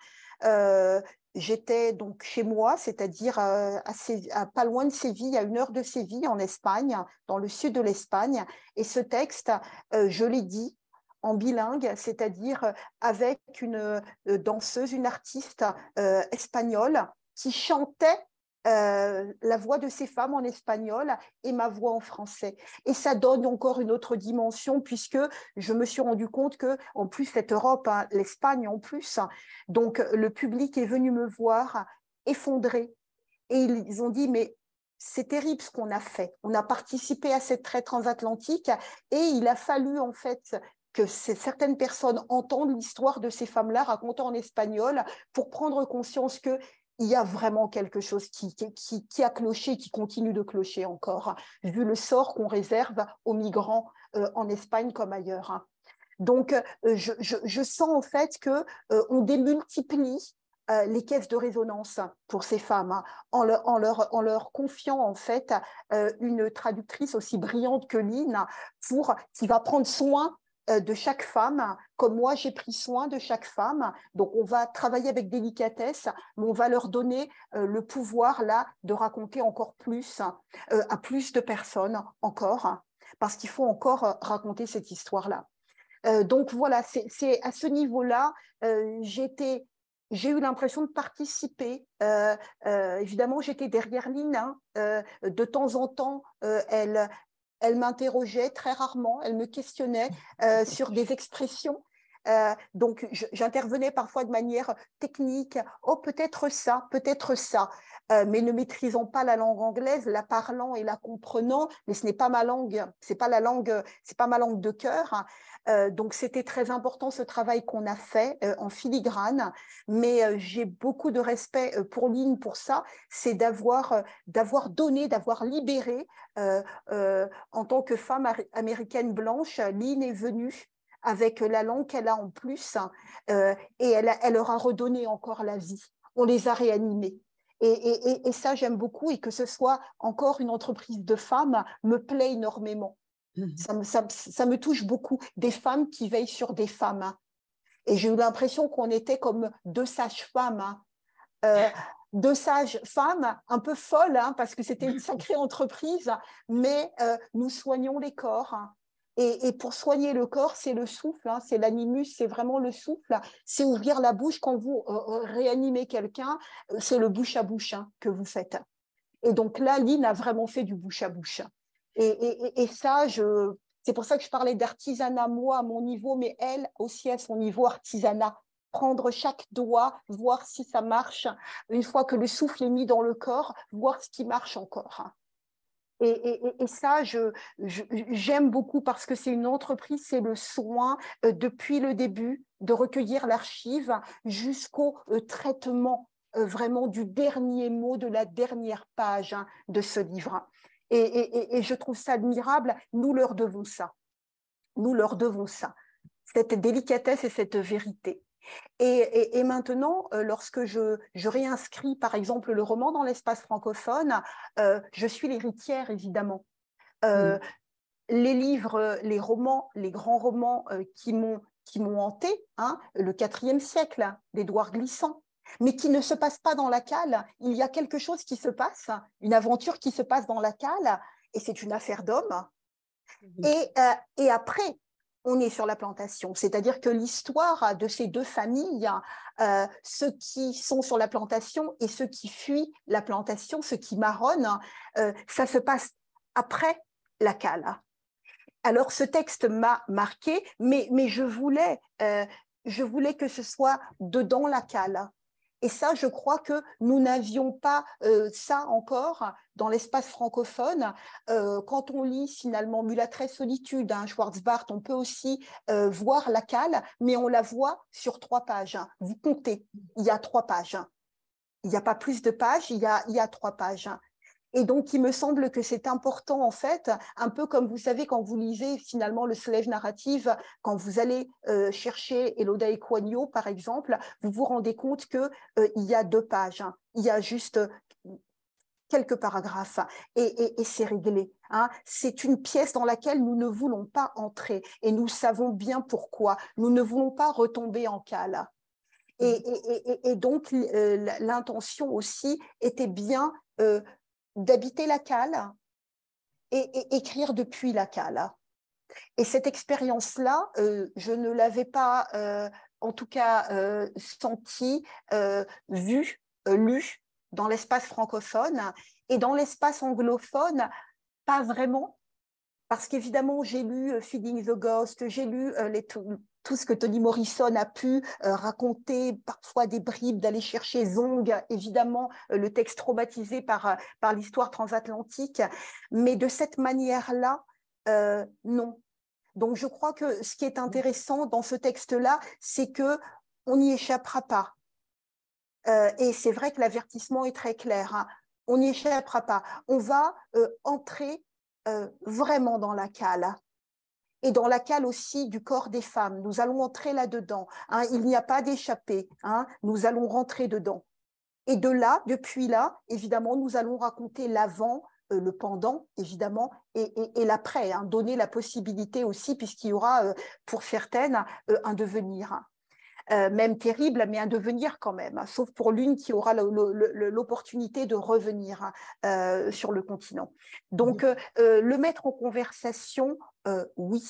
j'étais donc chez moi, c'est-à-dire pas loin de Séville, à 1 heure de Séville, en Espagne, dans le sud de l'Espagne. Et ce texte, je l'ai dit en bilingue, c'est-à-dire avec une danseuse, une artiste espagnole qui chantait la voix de ces femmes en espagnol et ma voix en français. Et ça donne encore une autre dimension puisque je me suis rendu compte que, en plus, cette Europe, hein, l'Espagne en plus, donc le public est venu me voir effondré. Et ils ont dit, mais c'est terrible ce qu'on a fait. On a participé à cette traite transatlantique et il a fallu en fait que certaines personnes entendent l'histoire de ces femmes-là racontées en espagnol pour prendre conscience que il y a vraiment quelque chose qui a cloché, qui continue de clocher encore, vu le sort qu'on réserve aux migrants en Espagne comme ailleurs. Donc, je sens en fait qu'on démultiplie les caisses de résonance pour ces femmes, en leur confiant en fait une traductrice aussi brillante que Lynn, qui va prendre soin de chaque femme, comme moi j'ai pris soin de chaque femme. Donc on va travailler avec délicatesse, mais on va leur donner le pouvoir là de raconter encore plus à plus de personnes encore, parce qu'il faut encore raconter cette histoire-là. Donc voilà, c'est à ce niveau-là, j'ai eu l'impression de participer. Évidemment, j'étais derrière Lynn. De temps en temps, elle m'interrogeait très rarement, elle me questionnait sur des expressions. Donc, j'intervenais parfois de manière technique. Oh, peut-être ça, mais ne maîtrisant pas la langue anglaise, la parlant et la comprenant. Mais ce n'est pas ma langue, c'est pas ma langue de cœur. Donc, c'était très important ce travail qu'on a fait en filigrane. Mais j'ai beaucoup de respect pour Lynn pour ça. C'est d'avoir donné, d'avoir libéré. En tant que femme américaine blanche, Lynn est venue avec la langue qu'elle a en plus et elle leur a redonné encore la vie. On les a réanimés. Et ça, j'aime beaucoup. Et que ce soit encore une entreprise de femmes me plaît énormément. Ça me touche beaucoup. Des femmes qui veillent sur des femmes. Et j'ai eu l'impression qu'on était comme deux sages-femmes. Deux sages-femmes un peu folles, parce que c'était une sacrée entreprise, mais nous soignons les corps. Et pour soigner le corps, c'est le souffle, c'est l'animus, c'est vraiment le souffle, c'est ouvrir la bouche quand vous réanimez quelqu'un, c'est le bouche à bouche que vous faites. Et donc là, Lynn a vraiment fait du bouche à bouche. Et ça, c'est pour ça que je parlais d'artisanat, moi, à mon niveau, mais elle aussi à son niveau artisanat. Prendre chaque doigt, voir si ça marche. Une fois que le souffle est mis dans le corps, voir ce qui marche encore. Et ça, j'aime beaucoup parce que c'est une entreprise, c'est le soin depuis le début de recueillir l'archive jusqu'au traitement vraiment du dernier mot, de la dernière page de ce livre. Et je trouve ça admirable. Nous leur devons ça. Nous leur devons ça. Cette délicatesse et cette vérité. Et maintenant, lorsque je réinscris, par exemple, le roman dans l'espace francophone, je suis l'héritière, évidemment. Les livres, les romans, les grands romans qui m'ont hanté, le 4e siècle d'Édouard Glissant, mais qui ne se passe pas dans la cale. Il y a quelque chose qui se passe, une aventure qui se passe dans la cale, et c'est une affaire d'homme. Et après, on est sur la plantation, c'est-à-dire que l'histoire de ces deux familles, ceux qui sont sur la plantation et ceux qui fuient la plantation, ceux qui marronnent, ça se passe après la cale. Alors ce texte m'a marqué, mais je voulais que ce soit dedans la cale. Et ça, je crois que nous n'avions pas ça encore dans l'espace francophone. Quand on lit finalement Mulâtresse solitude, Schwarzbart, on peut aussi voir la cale, mais on la voit sur 3 pages. Vous comptez, il y a 3 pages. Il n'y a pas plus de pages, il y a 3 pages. Et donc, il me semble que c'est important, en fait, un peu comme vous savez, quand vous lisez finalement le Slave Narrative, quand vous allez chercher Eloda Equagno, par exemple, vous vous rendez compte qu'il y a 2 pages. Il y a juste quelques paragraphes et c'est réglé. C'est une pièce dans laquelle nous ne voulons pas entrer et nous savons bien pourquoi. Nous ne voulons pas retomber en cale. Et donc, l'intention aussi était bien d'habiter la cale et écrire depuis la cale. Et cette expérience-là, je ne l'avais pas, en tout cas, sentie, vue, lue dans l'espace francophone, et dans l'espace anglophone, pas vraiment, parce qu'évidemment, j'ai lu Feeding the Ghost, j'ai lu tout ce que Toni Morrison a pu raconter, parfois des bribes d'aller chercher Zong, évidemment, le texte traumatisé par l'histoire transatlantique, mais de cette manière-là, non. Donc, je crois que ce qui est intéressant dans ce texte-là, c'est qu'on n'y échappera pas. Et c'est vrai que l'avertissement est très clair. Hein. On n'y échappera pas. On va entrer vraiment dans la cale. Et dans la cale aussi du corps des femmes. Nous allons entrer là-dedans. Hein. Il n'y a pas d'échappée. Hein. Nous allons rentrer dedans. Et de là, depuis là, évidemment, nous allons raconter l'avant, le pendant, évidemment, et l'après, hein, donner la possibilité aussi, puisqu'il y aura, pour certaines, un devenir. Même terrible, mais un devenir quand même, hein, sauf pour l'une qui aura l'opportunité de revenir sur le continent. Donc, le mettre en conversation, oui,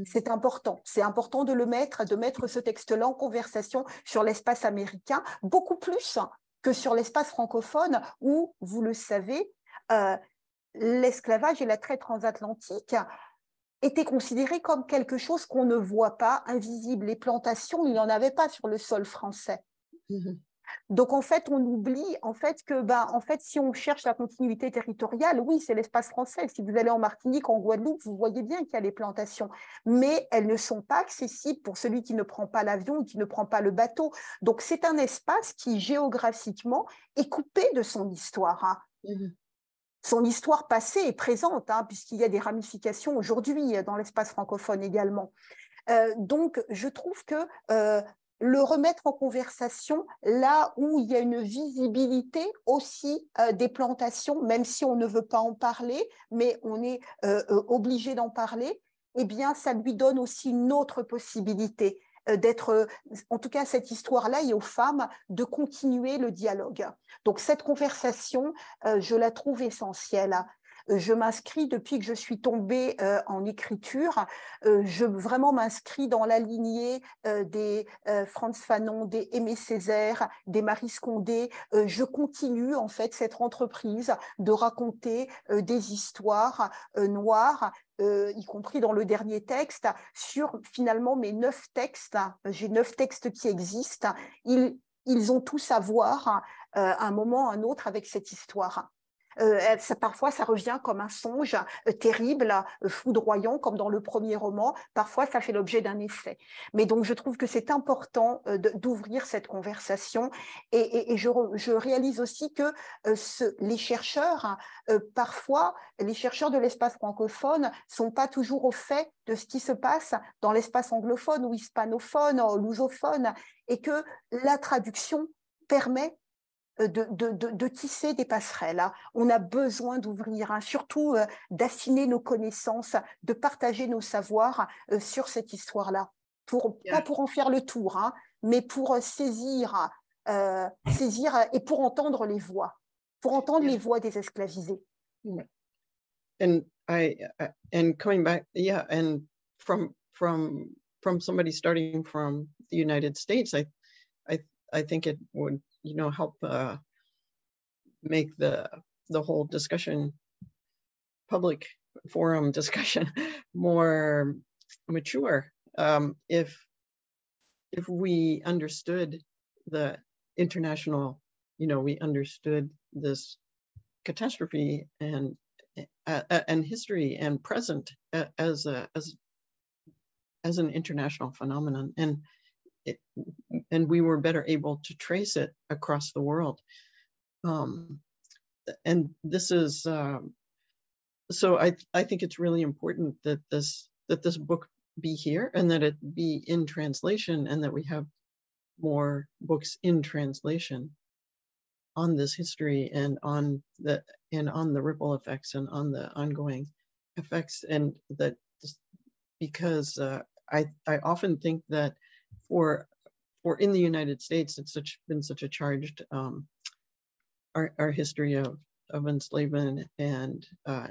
c'est important. C'est important de mettre ce texte-là en conversation sur l'espace américain, beaucoup plus que sur l'espace francophone où, vous le savez, l'esclavage et la traite transatlantique étaient considérés comme quelque chose qu'on ne voit pas, invisible. Les plantations, il n'y en avait pas sur le sol français. Donc, en fait, on oublie que si on cherche la continuité territoriale, oui, c'est l'espace français. Si vous allez en Martinique, en Guadeloupe, vous voyez bien qu'il y a les plantations. Mais elles ne sont pas accessibles pour celui qui ne prend pas l'avion ou qui ne prend pas le bateau. Donc, c'est un espace qui, géographiquement, est coupé de son histoire. Hein. Son histoire passée est présente, hein, puisqu'il y a des ramifications aujourd'hui dans l'espace francophone également. Donc, je trouve que le remettre en conversation là où il y a une visibilité aussi des plantations, même si on ne veut pas en parler, mais on est obligé d'en parler, eh bien, ça lui donne aussi une autre possibilité d'être, en tout cas cette histoire-là, et aux femmes de continuer le dialogue. Donc cette conversation, je la trouve essentielle. Je m'inscris depuis que je suis tombée en écriture, je vraiment m'inscris dans la lignée des Frantz Fanon, des Aimé Césaire, des Marie Scondé. Je continue en fait cette entreprise de raconter des histoires noires, y compris dans le dernier texte, sur finalement mes 9 textes. J'ai 9 textes qui existent. Ils ont tous à voir à un moment ou à un autre avec cette histoire. Parfois, ça revient comme un songe terrible, foudroyant, comme dans le premier roman. Parfois, ça fait l'objet d'un essai. Mais donc, je trouve que c'est important d'ouvrir cette conversation. Et je réalise aussi que les chercheurs, parfois, les chercheurs de l'espace francophone sont pas toujours au fait de ce qui se passe dans l'espace anglophone ou hispanophone ou lusophone, et que la traduction permet de tisser des passerelles. On a besoin d'ouvrir, surtout d'affiner nos connaissances, de partager nos savoirs sur cette histoire-là, pas pour en faire le tour, mais pour saisir et pour entendre les voix les voix des esclavisés. And coming back, and from somebody starting from the United States, I think it would, help make the whole discussion, public forum discussion, more mature. If we understood the international, we understood this catastrophe and history and present as an international phenomenon, and we were better able to trace it across the world. And this is so I think it's really important that this book be here, and that it be in translation, and that we have more books in translation on this history and on the ripple effects and on the ongoing effects. And that, because I often think that for in the United States, it's been such a charged our history of enslavement and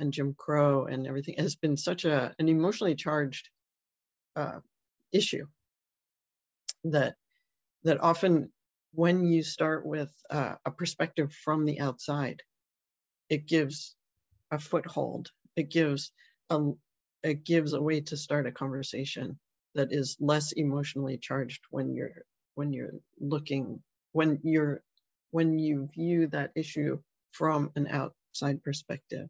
Jim Crow and everything has been such an emotionally charged issue that often when you start with a perspective from the outside, it gives a foothold. It gives a way to start a conversation that is less emotionally charged when you view that issue from an outside perspective.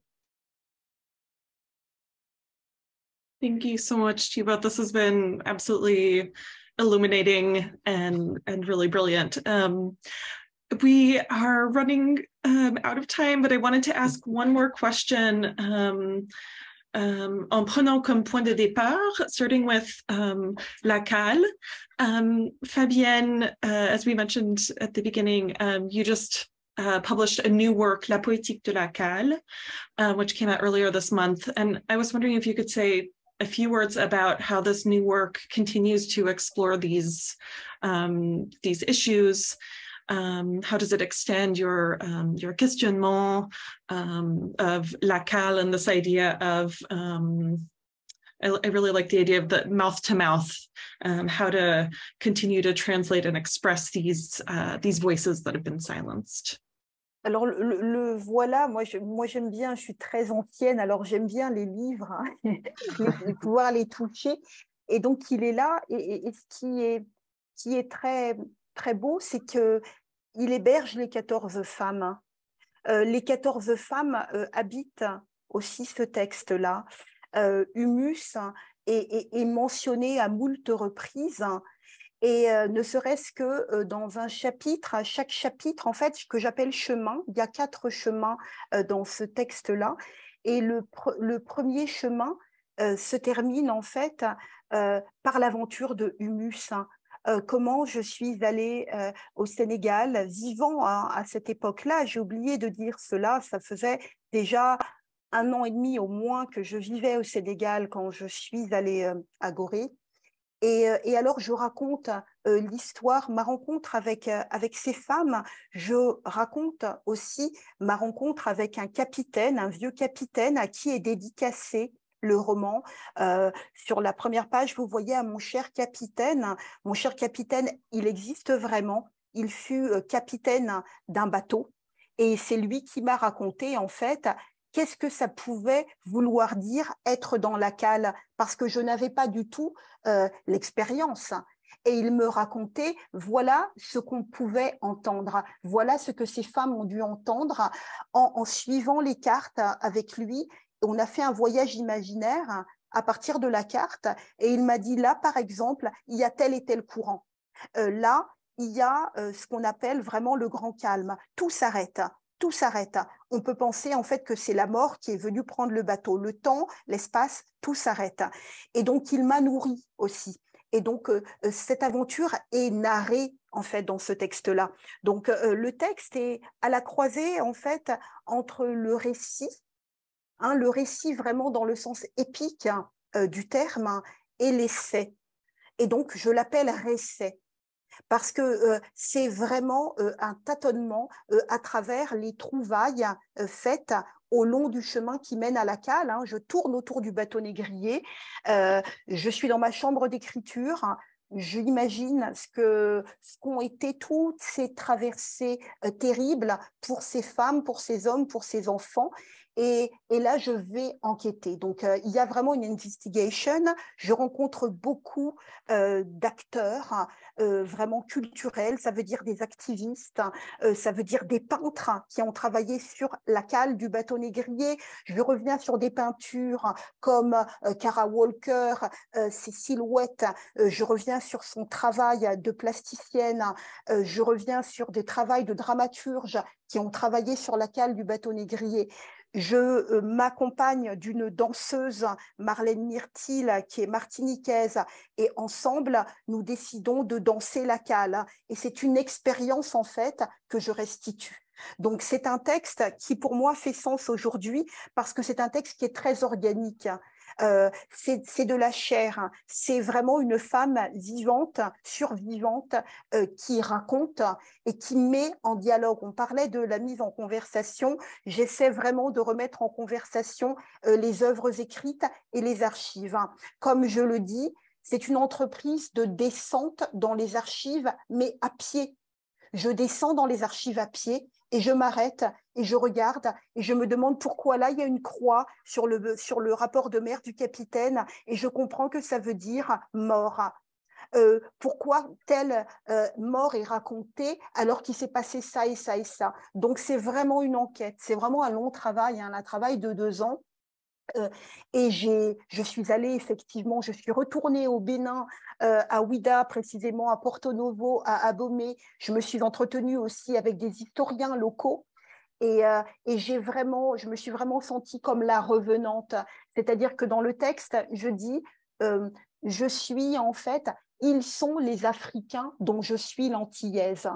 Thank you so much, Thibaut. This has been absolutely illuminating and really brilliant. We are running out of time, but I wanted to ask one more question en prenant comme point de départ, starting with La Cale. Fabienne, as we mentioned at the beginning, you just published a new work, La Poétique de la Cale, which came out earlier this month. And I was wondering if you could say a few words about how this new work continues to explore these issues. How does it extend your questionnement of la cale and this idea of, I really like the idea of the mouth to mouth, how to continue to translate and express these voices that have been silenced. Alors le voilà, moi j'aime bien, je suis très ancienne, alors j'aime bien les livres, hein, pouvoir les toucher. Et donc il est là, et ce qui est très, très beau, c'est qu'il héberge les 14 femmes. Les 14 femmes habitent aussi ce texte-là. Humus est mentionné à moult reprises. Et ne serait-ce que dans un chapitre, à chaque chapitre, en fait, que j'appelle chemin, il y a 4 chemins dans ce texte-là. Et le premier chemin se termine en fait par l'aventure de Humus. Comment je suis allée au Sénégal, vivant à cette époque-là. J'ai oublié de dire cela, ça faisait déjà 1 an et demi au moins que je vivais au Sénégal quand je suis allée à Gorée. Et alors, je raconte l'histoire, ma rencontre avec ces femmes. Je raconte aussi ma rencontre avec un capitaine, un vieux capitaine à qui est dédicacé le roman. Sur la première page, vous voyez à mon cher capitaine. Mon cher capitaine, il existe vraiment. Il fut capitaine d'un bateau. Et c'est lui qui m'a raconté, en fait, qu'est-ce que ça pouvait vouloir dire être dans la cale, parce que je n'avais pas du tout l'expérience. Et il me racontait, voilà ce qu'on pouvait entendre, voilà ce que ces femmes ont dû entendre en suivant les cartes avec lui. On a fait un voyage imaginaire à partir de la carte, et il m'a dit, là, par exemple, il y a tel et tel courant. Là, il y a ce qu'on appelle vraiment le grand calme. Tout s'arrête. Tout s'arrête. On peut penser en fait que c'est la mort qui est venue prendre le bateau. Le temps, l'espace, tout s'arrête. Et donc, il m'a nourri aussi. Et donc, cette aventure est narrée en fait dans ce texte-là. Donc, le texte est à la croisée en fait entre le récit vraiment dans le sens épique du terme, et l'essai. Et donc, je l'appelle récit. Parce que c'est vraiment un tâtonnement à travers les trouvailles faites au long du chemin qui mène à la cale. Hein. Je tourne autour du bateau négrier, je suis dans ma chambre d'écriture, j'imagine ce qu'ont été toutes ces traversées terribles pour ces femmes, pour ces hommes, pour ces enfants. Et là, je vais enquêter. Donc, il y a vraiment une investigation. Je rencontre beaucoup d'acteurs vraiment culturels. Ça veut dire des activistes, ça veut dire des peintres qui ont travaillé sur la cale du bateau négrier. Je reviens sur des peintures comme Kara Walker, ses silhouettes. Je reviens sur son travail de plasticienne. Je reviens sur des travaux de dramaturges qui ont travaillé sur la cale du bateau négrier. Je m'accompagne d'une danseuse, Marlène Myrtil, qui est martiniquaise, et ensemble, nous décidons de danser la cale. Et c'est une expérience, en fait, que je restitue. Donc, c'est un texte qui, pour moi, fait sens aujourd'hui, parce que c'est un texte qui est très organique. C'est de la chair, c'est vraiment une femme vivante, survivante, qui raconte et qui met en dialogue. On parlait de la mise en conversation, j'essaie vraiment de remettre en conversation les œuvres écrites et les archives. Comme je le dis, c'est une entreprise de descente dans les archives, mais à pied. je descends dans les archives à pied et je m'arrête et je regarde et je me demande pourquoi là, il y a une croix sur le rapport de mer du capitaine et je comprends que ça veut dire mort. Pourquoi telle mort est racontée alors qu'il s'est passé ça et ça et ça. Donc, c'est vraiment une enquête. C'est vraiment un long travail, hein, un travail de 2 ans. Et je suis allée effectivement, je suis retournée au Bénin, à Ouidah, précisément à Porto Novo, à Abomey. Je me suis entretenue aussi avec des historiens locaux. Et je me suis vraiment sentie comme la revenante. C'est-à-dire que dans le texte, je dis, je suis en fait, ils sont les Africains dont je suis l'antillaise.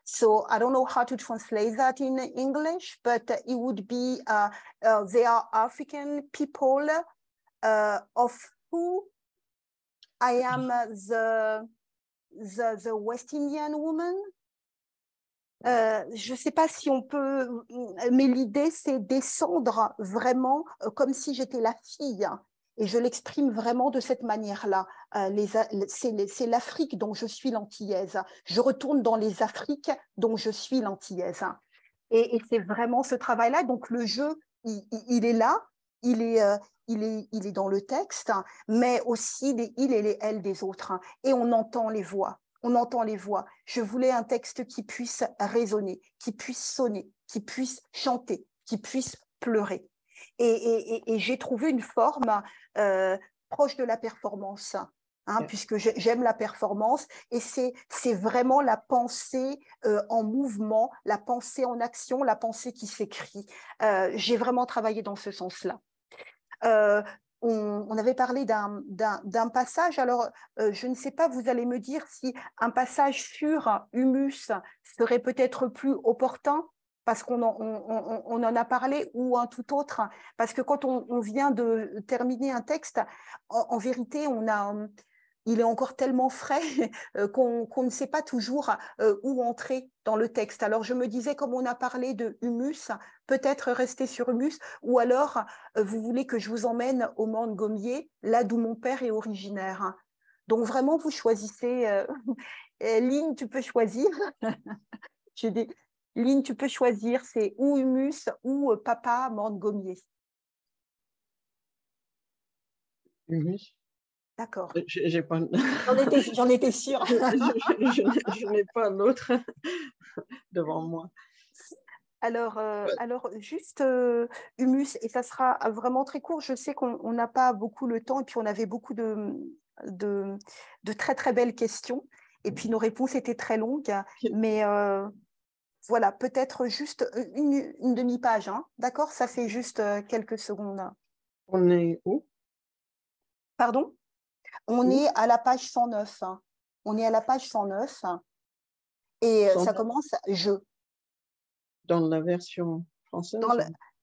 So I don't know how to translate that in English, but it would be they are African people of who I am the West Indian woman. Je ne sais pas si on peut, mais l'idée c'est descendre vraiment comme si j'étais la fille. Et je l'exprime vraiment de cette manière-là. C'est l'Afrique dont je suis l'antillaise. Je retourne dans les Afriques dont je suis l'antillaise. Et c'est vraiment ce travail-là. Donc le jeu, il est là, il est dans le texte, mais aussi les il et les elles des autres. Et on entend les voix. On entend les voix. Je voulais un texte qui puisse résonner, qui puisse sonner, qui puisse chanter, qui puisse pleurer. Et j'ai trouvé une forme proche de la performance, hein, puisque j'aime la performance, et c'est vraiment la pensée en mouvement, la pensée en action, la pensée qui s'écrit. J'ai vraiment travaillé dans ce sens-là. On avait parlé d'un passage, alors je ne sais pas, vous allez me dire si un passage sur humus serait peut-être plus opportun, parce qu'on en a parlé, ou un tout autre, parce que quand on vient de terminer un texte, en vérité, il est encore tellement frais qu'on ne sait pas toujours où entrer dans le texte. Alors je me disais, comme on a parlé de humus, peut-être rester sur humus, ou alors vous voulez que je vous emmène au Mont Gommier, là d'où mon père est originaire. Donc vraiment, vous choisissez. Lynn, tu peux choisir. Je dis, Lynn, tu peux choisir, c'est ou humus ou papa Mont Gommier. Humus. D'accord. J'ai pas... J'en étais sûre. je n'ai pas l'autre devant moi. Alors juste humus, et ça sera vraiment très court. Je sais qu'on n'a pas beaucoup le temps, et puis on avait beaucoup de très, très belles questions. Et puis nos réponses étaient très longues. Mais voilà, peut-être juste une demi-page. Hein. D'accord? Ça fait juste quelques secondes. On est où? Pardon? On est à la page 109. Hein. On est à la page 109. Et 109. Ça commence « je ». Dans la version française?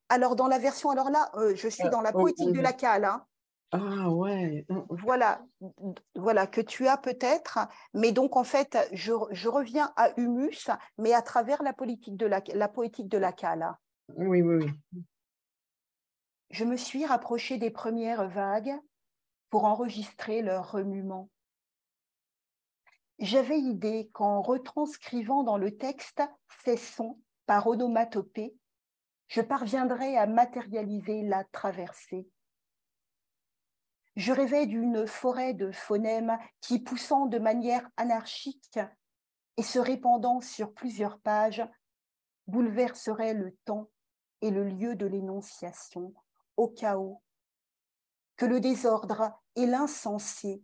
Alors, dans la version, alors là, je suis dans la poétique de la cale. Hein. Ah ouais. Voilà, que tu as peut-être. Mais donc, en fait, je reviens à humus, mais à travers la poétique de la cale. Oui, oui, oui. Je me suis rapprochée des premières vagues pour enregistrer leur remuement. J'avais idée qu'en retranscrivant dans le texte ces sons par onomatopée, je parviendrais à matérialiser la traversée. Je rêvais d'une forêt de phonèmes qui, poussant de manière anarchique et se répandant sur plusieurs pages, bouleverserait le temps et le lieu de l'énonciation au chaos, que le désordre et l'insensé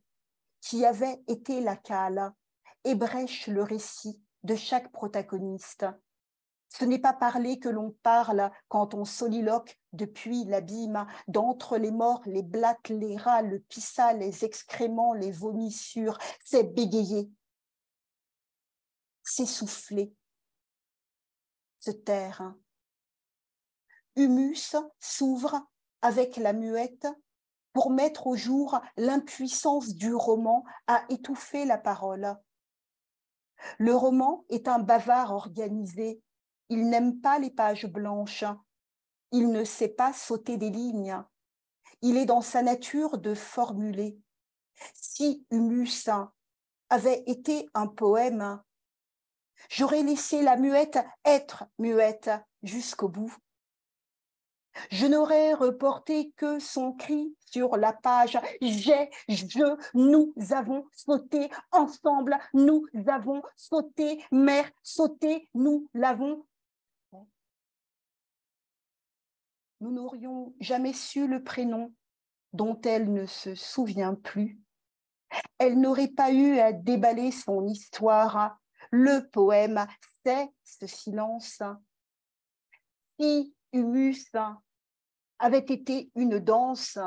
qui avait été la cale ébrèchent le récit de chaque protagoniste. Ce n'est pas parler que l'on parle quand on soliloque depuis l'abîme, d'entre les morts, les blattes, les rats, le pissa, les excréments, les vomissures, c'est bégayer, s'essouffler, se taire. Humus s'ouvre avec la muette pour mettre au jour l'impuissance du roman à étouffer la parole. Le roman est un bavard organisé. Il n'aime pas les pages blanches. Il ne sait pas sauter des lignes. Il est dans sa nature de formuler. Si Humus avait été un poème, J'aurais laissé la muette être muette jusqu'au bout. Je n'aurais reporté que son cri sur la page. Nous avons sauté ensemble, nous avons sauté, mère, sauté, nous l'avons. Nous n'aurions jamais su le prénom dont elle ne se souvient plus. Elle n'aurait pas eu à déballer son histoire. Le poème, c'est ce silence. Si Humus avait été une danse,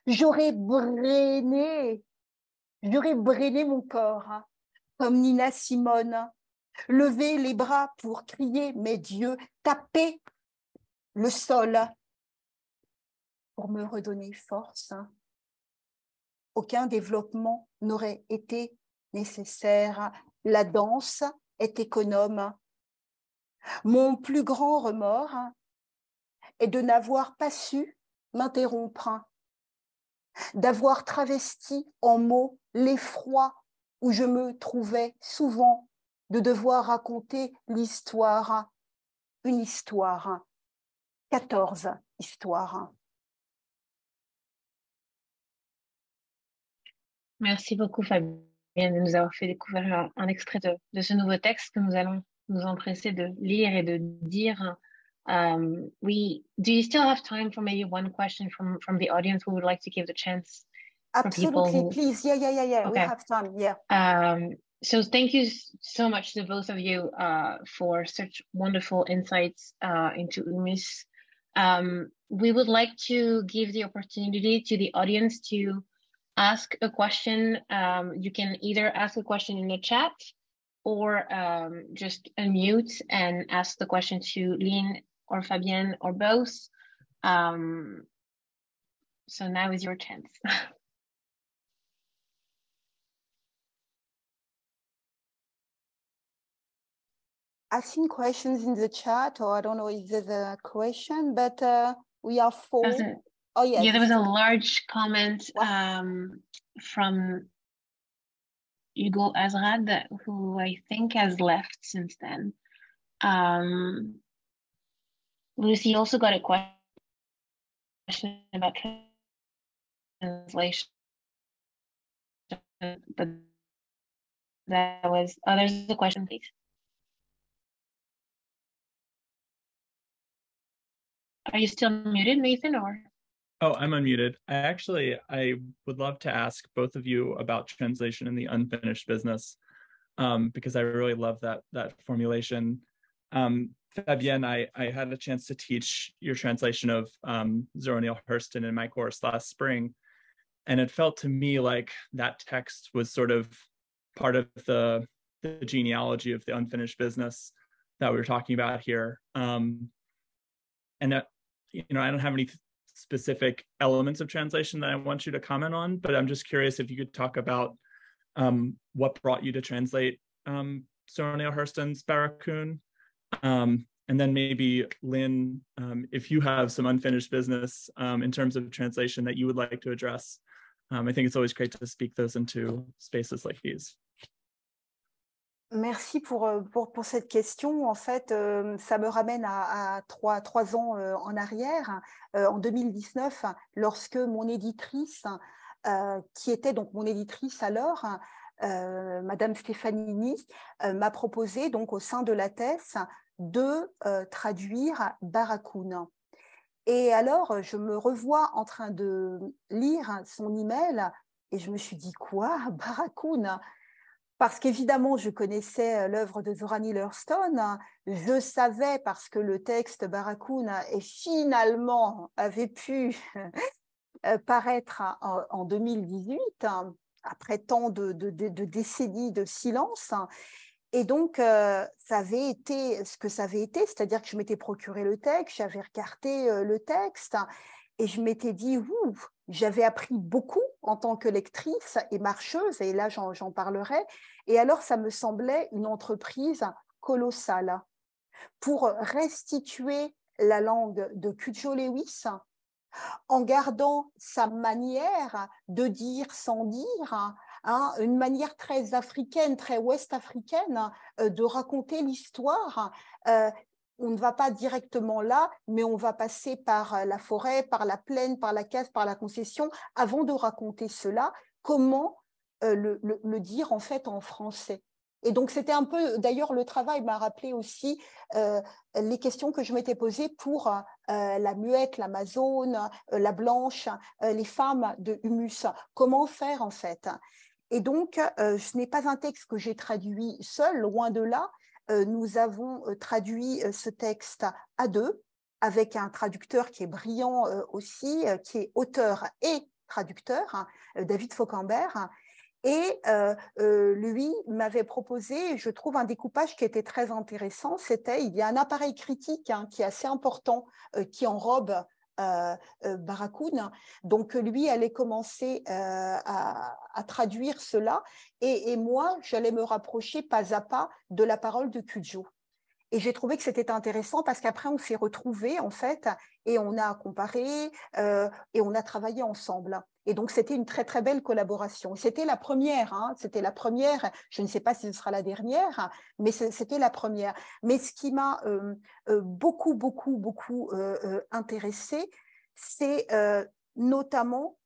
j'aurais brainé mon corps, comme Nina Simone, lever les bras pour crier, mes dieux, taper le sol pour me redonner force. Aucun développement n'aurait été nécessaire. La danse est économe. Mon plus grand remords est de n'avoir pas su m'interrompre, d'avoir travesti en mots l'effroi où je me trouvais souvent, de devoir raconter l'histoire, une histoire, 14 histoires. Merci beaucoup, Fabienne, de nous avoir fait découvrir un extrait de ce nouveau texte que nous allons nous empresser de lire et de dire. Do you still have time for maybe one question from the audience? We would like to give the chance. Absolutely, please. Yeah. Okay. We have time, yeah. So thank you so much to both of you for such wonderful insights into Humus. We would like to give the opportunity to the audience to ask a question. You can either ask a question in the chat or just unmute and ask the question to Lynn or Fabienne or both. So now is your chance. I've seen questions in the chat, or I don't know if there's a question, but we are full. Oh, yes. Yeah, there was a large comment from Hugo Azrad, who I think has left since then. Lucy also got a question about translation, but that was, there's a question, please. Are you still muted, Nathan, or? Oh, I'm unmuted. I would love to ask both of you about translation in the unfinished business, because I really love that formulation. Fabienne, I had a chance to teach your translation of Zora Neale Hurston in my course last spring, and it felt to me like that text was sort of part of the genealogy of the unfinished business that we were talking about here. And I don't have any specific elements of translation that I want you to comment on, but I'm just curious if you could talk about what brought you to translate Zora Neale Hurston's Barracoon. And then maybe Lynn, if you have some unfinished business in terms of translation that you would like to address. I think it's always great to speak those into spaces like these. Merci pour cette question. En fait, ça me ramène à trois ans en arrière, en 2019, lorsque mon éditrice, qui était donc mon éditrice alors, Madame Stefanini, m'a proposé donc au sein de la thèse de traduire Barracoon. Et alors, je me revois en train de lire son email et je me suis dit, quoi, Barracoon? Parce qu'évidemment, je connaissais l'œuvre de Zora Neale Hurston. Je savais, parce que le texte Barracoon finalement avait pu paraître en 2018, après tant de décennies de silence. Et donc, ça avait été ce que ça avait été, c'est-à-dire que je m'étais procuré le texte, j'avais regardé le texte et je m'étais dit, j'avais appris beaucoup en tant que lectrice et marcheuse, et là, j'en parlerai. Et alors, ça me semblait une entreprise colossale pour restituer la langue de Cudjo Lewis en gardant sa manière de dire sans dire, hein, une manière très africaine, très ouest-africaine de raconter l'histoire. On ne va pas directement là, mais on va passer par la forêt, par la plaine, par la case, par la concession, avant de raconter cela. Comment le dire en fait en français? Et donc c'était un peu, d'ailleurs le travail m'a rappelé aussi les questions que je m'étais posées pour la muette, l'Amazone, la blanche, les femmes de Humus. Comment faire en fait? Et donc ce n'est pas un texte que j'ai traduit seul, loin de là. Nous avons traduit ce texte à deux, avec un traducteur qui est brillant aussi, qui est auteur et traducteur, hein, David Fauquembert. Et lui m'avait proposé, je trouve, un découpage qui était très intéressant. C'était, il y a un appareil critique hein, qui est assez important, qui enrobe Barracoon. Donc lui allait commencer à traduire cela et moi j'allais me rapprocher pas à pas de la parole de Cudjoe. Et j'ai trouvé que c'était intéressant parce qu'après on s'est retrouvés en fait et on a comparé et on a travaillé ensemble. Et donc c'était une très très belle collaboration. C'était la première, hein, c'était la première. Je ne sais pas si ce sera la dernière, mais c'était la première. Mais ce qui m'a beaucoup intéressée, c'est notamment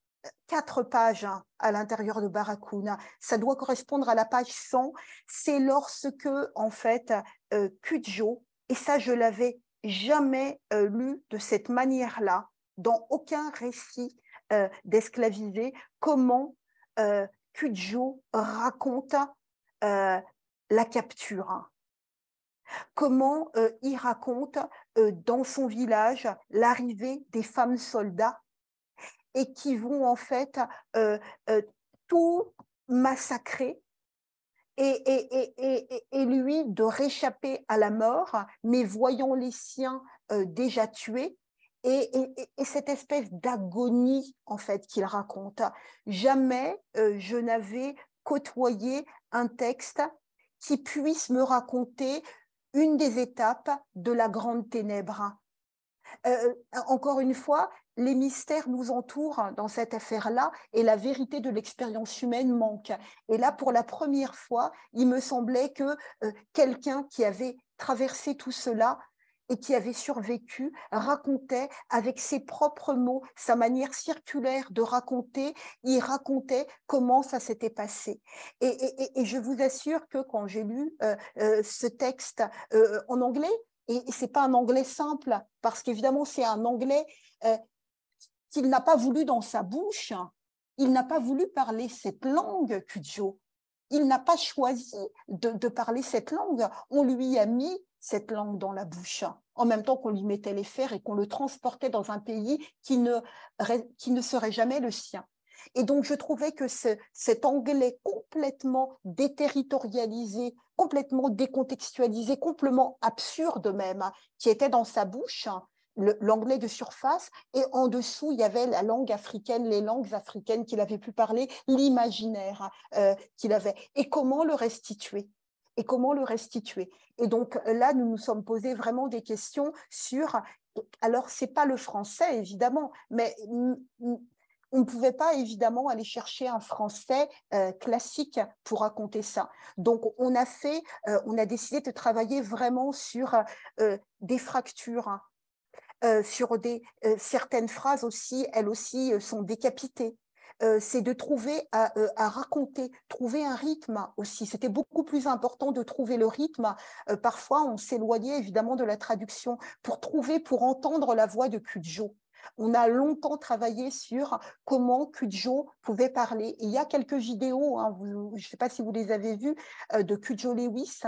4 pages à l'intérieur de Barracoon. Ça doit correspondre à la page 100. C'est lorsque, en fait, Cudjoe, et ça je l'avais jamais lu de cette manière-là, dans aucun récit d'esclavisé, comment Cudjoe raconte la capture. Comment il raconte dans son village l'arrivée des femmes soldats et qui vont en fait tout massacrer et lui de réchapper à la mort, mais voyant les siens déjà tués, et cette espèce d'agonie en fait qu'il raconte. Jamais je n'avais côtoyé un texte qui puisse me raconter une des étapes de la grande ténèbre. Encore une fois, les mystères nous entourent dans cette affaire-là et la vérité de l'expérience humaine manque. Et là, pour la première fois, il me semblait que quelqu'un qui avait traversé tout cela et qui avait survécu racontait avec ses propres mots, sa manière circulaire de raconter, il racontait comment ça s'était passé. Et je vous assure que quand j'ai lu ce texte en anglais, et ce n'est pas un anglais simple, parce qu'évidemment, c'est un anglais qu'il n'a pas voulu dans sa bouche. Il n'a pas voulu parler cette langue, Cudjoe. Il n'a pas choisi de parler cette langue. On lui a mis cette langue dans la bouche, en même temps qu'on lui mettait les fers et qu'on le transportait dans un pays qui ne serait jamais le sien. Et donc, je trouvais que cet anglais complètement déterritorialisé, complètement décontextualisé, complètement absurde même, qui était dans sa bouche, l'anglais de surface, et en dessous, il y avait la langue africaine, les langues africaines qu'il avait pu parler, l'imaginaire qu'il avait. Et comment le restituer ? Et comment le restituer? Et donc là, nous nous sommes posés vraiment des questions sur... Alors, ce n'est pas le français, évidemment, mais... on ne pouvait pas évidemment aller chercher un français classique pour raconter ça. Donc, on a décidé de travailler vraiment sur des fractures, sur certaines phrases aussi, elles aussi sont décapitées. C'est de trouver à raconter, trouver un rythme aussi. C'était beaucoup plus important de trouver le rythme. Parfois, on s'éloignait évidemment de la traduction pour entendre la voix de Cudjoe. On a longtemps travaillé sur comment Cudjoe pouvait parler. Et il y a quelques vidéos, hein, je ne sais pas si vous les avez vues, de Cudjoe Lewis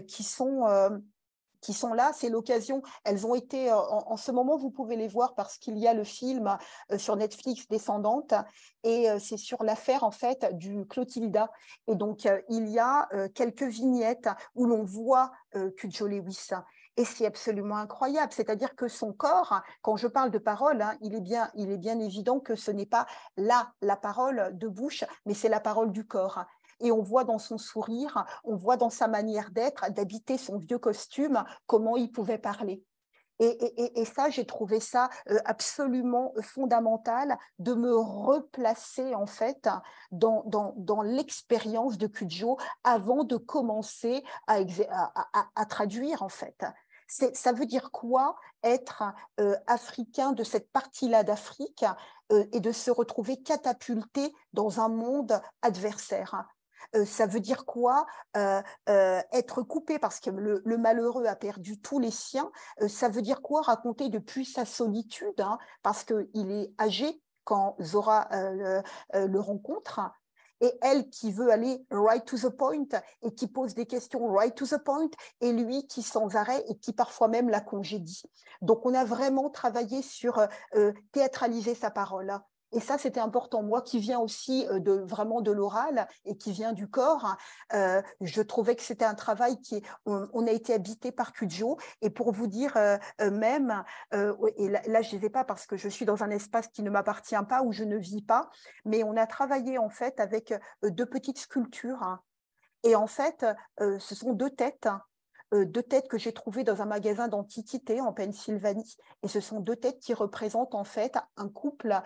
qui sont là, c'est l'occasion. Elles ont été, en ce moment, vous pouvez les voir parce qu'il y a le film sur Netflix Descendante et c'est sur l'affaire en fait du Clotilda. Et donc, il y a quelques vignettes où l'on voit Cudjoe Lewis. Et c'est absolument incroyable, c'est-à-dire que son corps, quand je parle de parole, hein, il est bien évident que ce n'est pas la parole de bouche, mais c'est la parole du corps. Et on voit dans son sourire, on voit dans sa manière d'être, d'habiter son vieux costume, comment il pouvait parler. Et ça, j'ai trouvé ça absolument fondamental de me replacer en fait dans l'expérience de Cudjo avant de commencer à traduire en fait. Ça veut dire quoi être africain de cette partie-là d'Afrique et de se retrouver catapulté dans un monde adversaire. Ça veut dire quoi être coupé parce que le malheureux a perdu tous les siens. Ça veut dire quoi raconter depuis sa solitude, hein, parce qu'il est âgé quand Zora le rencontre. Et elle qui veut aller right to the point et qui pose des questions right to the point, et lui qui sans arrêt et qui parfois même la congédie. Donc on a vraiment travaillé sur théâtraliser sa parole. Et ça, c'était important. Moi qui viens aussi vraiment de l'oral et qui vient du corps, je trouvais que c'était un travail on a été habité par Cudjo. Et pour vous dire même, et là je ne disais pas parce que je suis dans un espace qui ne m'appartient pas, où je ne vis pas, mais on a travaillé en fait avec 2 petites sculptures. Hein. Et en fait, ce sont 2 têtes. 2 têtes que j'ai trouvées dans un magasin d'antiquités en Pennsylvanie. Et ce sont 2 têtes qui représentent en fait un couple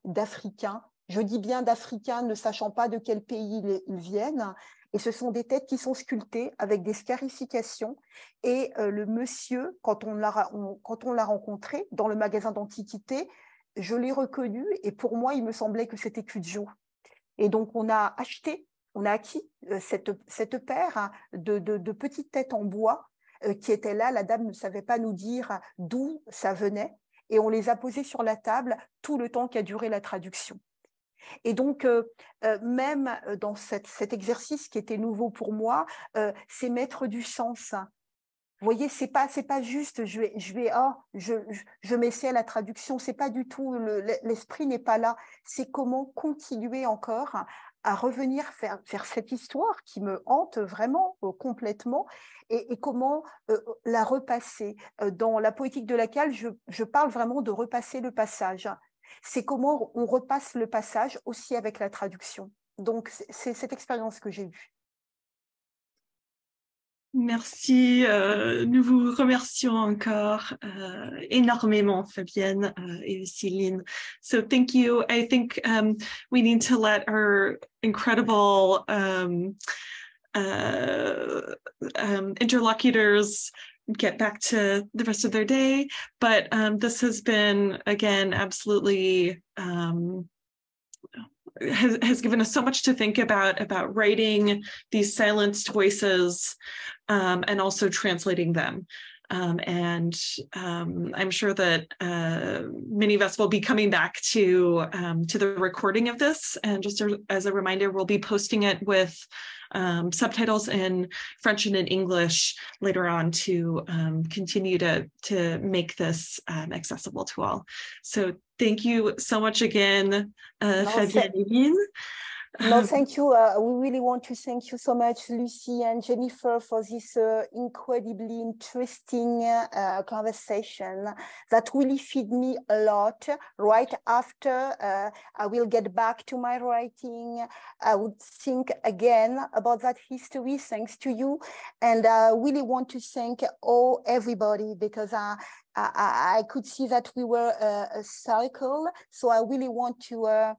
d'Africains. Je dis bien d'Africains, ne sachant pas de quel pays ils viennent. Et ce sont des têtes qui sont sculptées avec des scarifications. Et le monsieur, quand on l'a rencontré dans le magasin d'antiquités, je l'ai reconnu et pour moi, il me semblait que c'était Cudjo. Et donc, on a acquis cette paire de petites têtes en bois qui étaient là. La dame ne savait pas nous dire d'où ça venait. Et on les a posées sur la table tout le temps qu'a duré la traduction. Et donc, même dans cet exercice qui était nouveau pour moi, c'est mettre du sens. Vous voyez, c'est pas juste je m'essaie à la traduction, c'est pas du tout, l'esprit n'est pas là. C'est comment continuer encore à revenir faire cette histoire qui me hante vraiment complètement et comment la repasser. Dans la poétique de laquelle je parle vraiment de repasser le passage. C'est comment on repasse le passage aussi avec la traduction. Donc, c'est cette expérience que j'ai eue. Merci, nous vous remercions encore énormément, Fabienne et Céline. So thank you. I think we need to let our incredible interlocutors get back to the rest of their day, but this has been, again, absolutely has given us so much to think about writing these silenced voices and also translating them. And I'm sure that many of us will be coming back to the recording of this. And just as a reminder, we'll be posting it with subtitles in French and in English later on to continue to make this accessible to all. So thank you so much again, Fabienne. No, thank you. We really want to thank you so much, Lucy and Jennifer, for this incredibly interesting conversation that really feed me a lot. Right after I will get back to my writing, I would think again about that history, thanks to you. And I really want to thank everybody, because I could see that we were a circle. So I really want to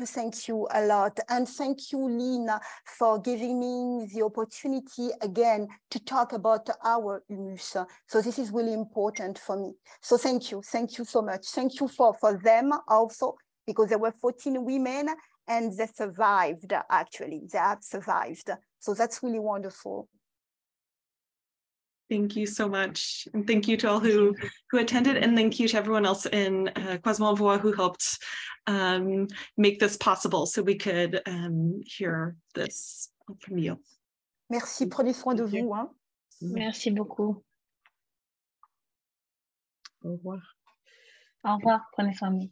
thank you a lot. And thank you, Lina, for giving me the opportunity again to talk about our humus. So this is really important for me. So thank you so much. Thank you for them also, because there were 14 women and they survived, actually. They have survived. So that's really wonderful. Thank you so much. And thank you to all who attended, and thank you to everyone else in Croisement Voix who helped make this possible so we could hear this from you. Merci, prenez soin de vous. Hein. Merci beaucoup. Au revoir. Au revoir, prenez soin de vous.